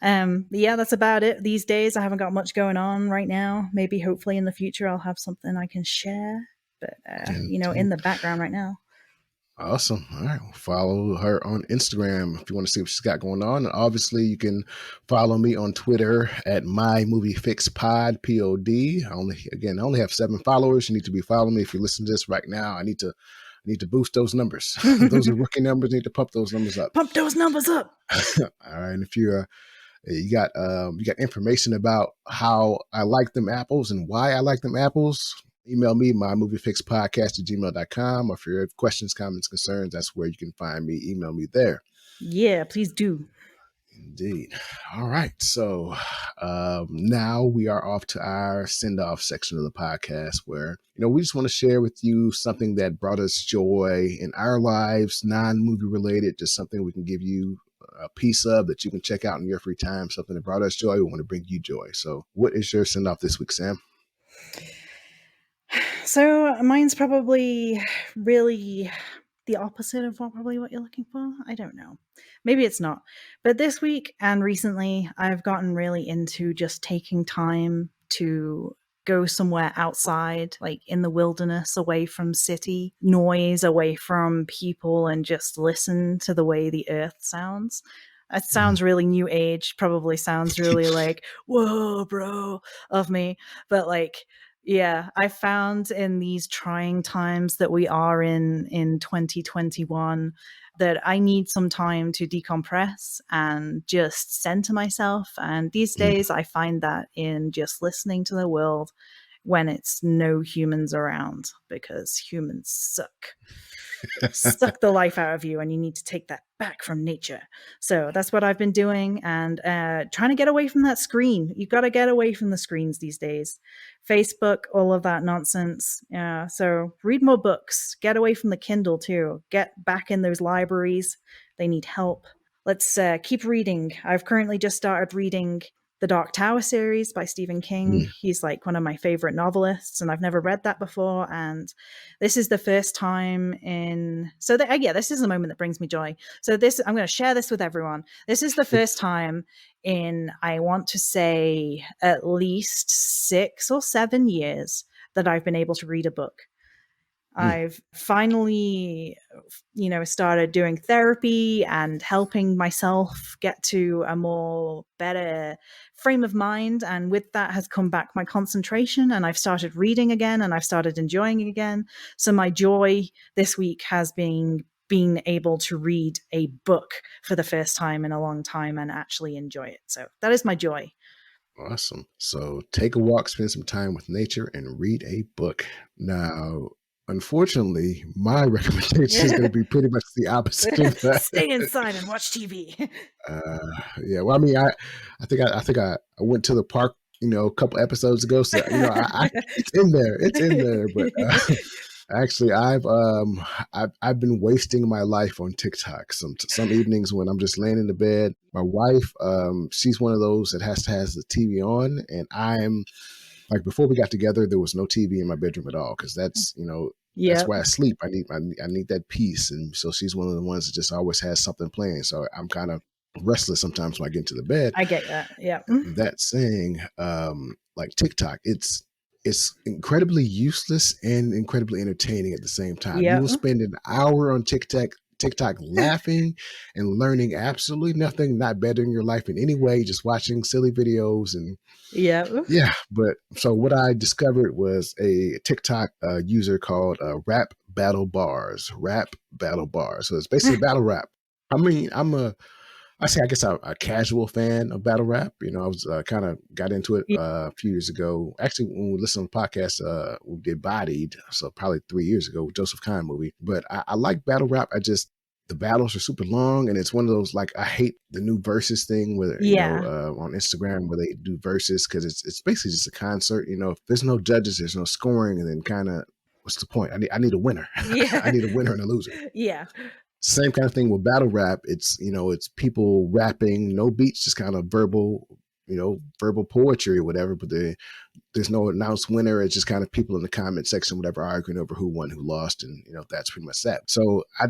Yeah, that's about it these days. I haven't got much going on right now. Maybe hopefully in the future I'll have something I can share, but in the background right now. Awesome. All right. Well, follow her on Instagram if you want to see what she's got going on. And obviously, you can follow me on Twitter at MyMovieFixPod, POD. I only have 7 followers. You need to be following me. If you listen to this right now, I need to boost those numbers. Those are rookie numbers. I need to pump those numbers up. Pump those numbers up. All right. And if you got information about how I like them apples and why I like them apples, email me, mymoviefixpodcast@gmail.com. Or if you have questions, comments, concerns, that's where you can find me. Email me there. Yeah, please do. Indeed. All right. So now we are off to our send-off section of the podcast where, we just want to share with you something that brought us joy in our lives, non-movie related, just something we can give you a piece of that you can check out in your free time, something that brought us joy. We want to bring you joy. So what is your send-off this week, Sam? So mine's probably really the opposite of probably what you're looking for. I don't know. Maybe it's not. But this week and recently, I've gotten really into just taking time to go somewhere outside, like in the wilderness, away from city noise, away from people, and just listen to the way the earth sounds. It sounds really new age, probably sounds really like, whoa, bro, of me. But like, yeah, I found in these trying times that we are in 2021 that I need some time to decompress and just center myself. And these days I find that in just listening to the world when it's no humans around, because humans suck the life out of you, and you need to take that back from nature. So that's what I've been doing, and trying to get away from that screen. You've got to get away from the screens these days. Facebook, all of that nonsense. So read more books. Get away from the Kindle too. Get back in those libraries. They need help. Let's keep reading. I've currently just started reading the Dark Tower series by Stephen King. He's like one of my favorite novelists, and I've never read that before. And this is the first time this is the moment that brings me joy. So I'm going to share this with everyone. This is the first time in, I want to say, at least 6 or 7 years that I've been able to read a book. I've finally, started doing therapy and helping myself get to a more better frame of mind. And with that has come back my concentration, and I've started reading again, and I've started enjoying it again. So my joy this week has been being able to read a book for the first time in a long time and actually enjoy it. So that is my joy. Awesome. So take a walk, spend some time with nature, and read a book. Now, unfortunately, my recommendation is going to be pretty much the opposite of that. Stay inside and watch TV. Yeah. Well, I mean, I think I went to the park, a couple episodes ago. So, it's in there. It's in there. But actually, I've been wasting my life on TikTok. Some evenings when I'm just laying in the bed. My wife, she's one of those that has the TV on, and I'm like, before we got together, there was no TV in my bedroom at all, because that's that's where I sleep. I need that peace, and so she's one of the ones that just always has something playing. So I'm kind of restless sometimes when I get into the bed. I get that. Yeah. That saying, like TikTok, it's incredibly useless and incredibly entertaining at the same time. You will spend an hour on TikTok laughing and learning absolutely nothing, not bettering your life in any way, just watching silly videos. And but so what I discovered was a TikTok user called Rap Battle Bars. So it's basically battle rap. I mean, I guess I'm a casual fan of battle rap. I was kind of got into it a few years ago. Actually, when we listened to the podcast, we did Bodied, so probably 3 years ago, Joseph Kahn movie. But I like battle rap. The battles are super long, and it's one of those, like, I hate the new versus thing where on Instagram where they do versus, because it's basically just a concert. If there's no judges, there's no scoring, and then kind of, what's the point? I need a winner. I need a winner and a loser. Yeah. Same kind of thing with battle rap. It's it's people rapping, no beats, just kind of verbal poetry or whatever. But there's no announced winner. It's just kind of people in the comment section, whatever, arguing over who won, who lost, and that's pretty much that. So I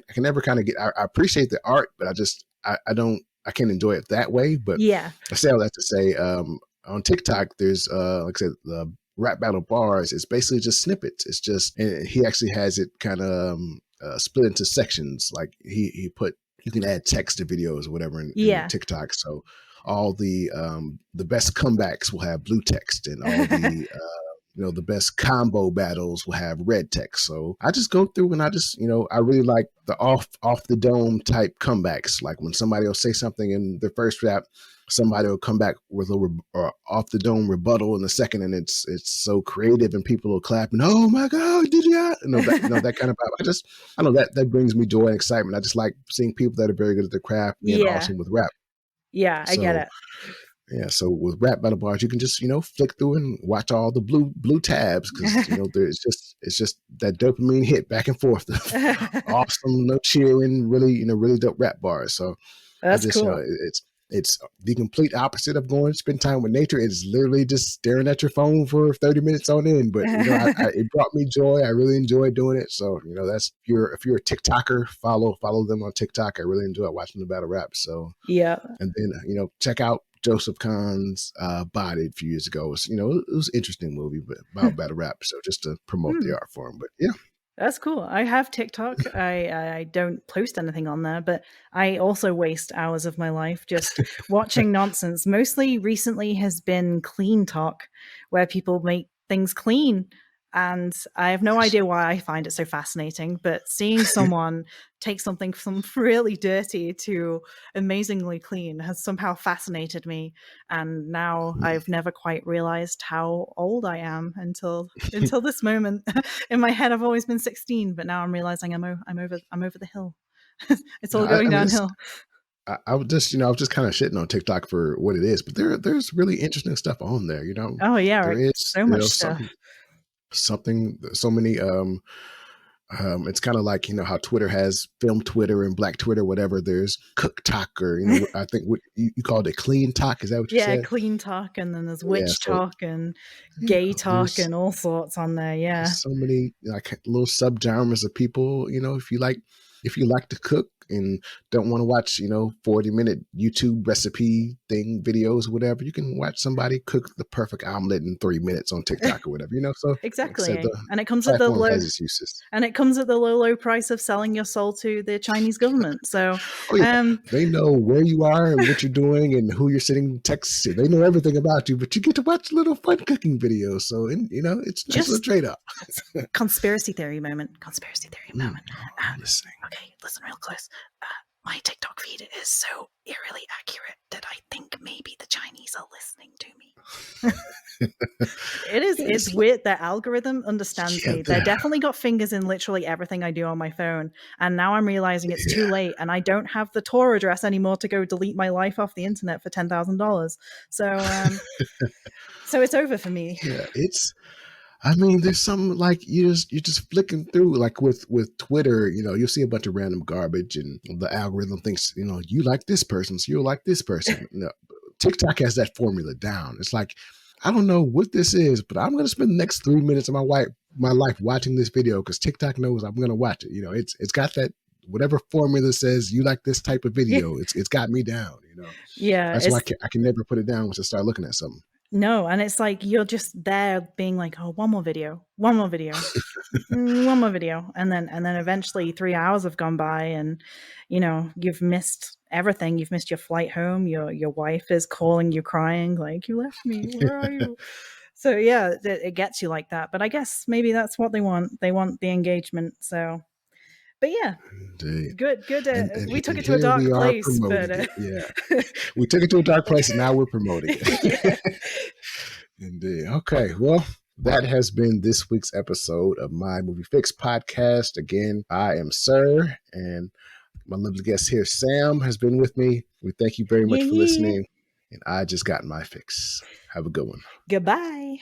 can never kind of get. I appreciate the art, but I can't enjoy it that way. But I say all that to say, on TikTok, there's like I said, the Rap Battle Bars. It's basically just snippets. It's just, and he actually has it kind of split into sections. Like he put, you can add text to videos or whatever in TikTok. So all the best comebacks will have blue text, and all the the best combo battles will have red text. So I just go through and I just I really like the off the dome type comebacks. Like when somebody will say something in their first rap, somebody will come back with a off the dome rebuttal in the second, and it's so creative, and people will clap and, oh my God, did you? That kind of vibe. I know that brings me joy and excitement. I just like seeing people that are very good at their craft being awesome with rap. Yeah, I get So it. yeah, so with rap battle bars, you can just flick through and watch all the blue tabs because there's it's just that dopamine hit back and forth. Awesome, no cheering, really dope rap bars. So I That's just cool. it's the complete opposite of going to spend time with nature. It's literally just staring at your phone for 30 minutes on end. But it brought me joy. I really enjoyed doing it. So that's if you're a TikToker, follow them on TikTok. I really enjoy watching the battle rap. So yeah, and then check out Joseph Kahn's Body a few years ago. It was an interesting movie, but about battle rap. So just to promote the art form. But yeah. that's cool. I have TikTok. I don't post anything on there, but I also waste hours of my life just watching nonsense. Mostly recently has been clean talk, where people make things clean. And I have no idea why I find it so fascinating, but seeing someone take something from really dirty to amazingly clean has somehow fascinated me. And now I've never quite realized how old I am until this moment. In my head, I've always been 16, but now I'm realizing I'm over the hill. It's all going downhill. I was just kind of shitting on TikTok for what it is, but there's really interesting stuff on there. Oh yeah, there is so much stuff. Something so many it's kind of like how Twitter has film Twitter and black Twitter, whatever. There's cook talk, or I think what you called it, clean talk. Is that what you said? Yeah, clean talk, and then there's witch talk and gay talk and all sorts on there. Yeah, there's so many little subgenres of people. If you like to cook and don't want to watch 40-minute YouTube recipe videos or whatever, you can watch somebody cook the perfect omelet in 3 minutes on TikTok or whatever. So exactly. And it comes at the low uses. And it comes at the low price of selling your soul to the Chinese government. So they know where you are and what you're doing and who you're sitting text to. They know everything about you, but you get to watch little fun cooking videos. So it's just a trade-off. Conspiracy theory moment. Listening. Okay, listen real close. My TikTok feed is so eerily accurate that I think maybe the Chinese are listening to me. It's weird. Their algorithm understands me. They definitely got fingers in literally everything I do on my phone. And now I'm realizing it's too late, and I don't have the Tor address anymore to go delete my life off the internet for $10,000. So, so it's over for me. Yeah, there's some you're just flicking through with Twitter, you'll see a bunch of random garbage and the algorithm thinks, you like this person, so you'll like this person. TikTok has that formula down. It's like, I don't know what this is, but I'm going to spend the next 3 minutes of my life watching this video because TikTok knows I'm going to watch it. It's got that whatever formula says you like this type of video. It's got me down. Yeah, that's why I can never put it down once I start looking at something. No, and it's like you're just there being like, oh, one more video, one more video. And then eventually 3 hours have gone by and you've missed everything. You've missed your flight home. Your wife is calling you crying like, you left me, where are you? So yeah, it gets you like that. But I guess maybe that's what they want. They want the engagement. So but yeah, indeed. Good. We took it to a dark place, but we took it to a dark place, and now we're promoting it. Indeed. Okay. Well, that has been this week's episode of My Movie Fix podcast. Again, I am Sir, and my lovely guest here, Sam, has been with me. We thank you very much for listening, and I just got my fix. Have a good one. Goodbye.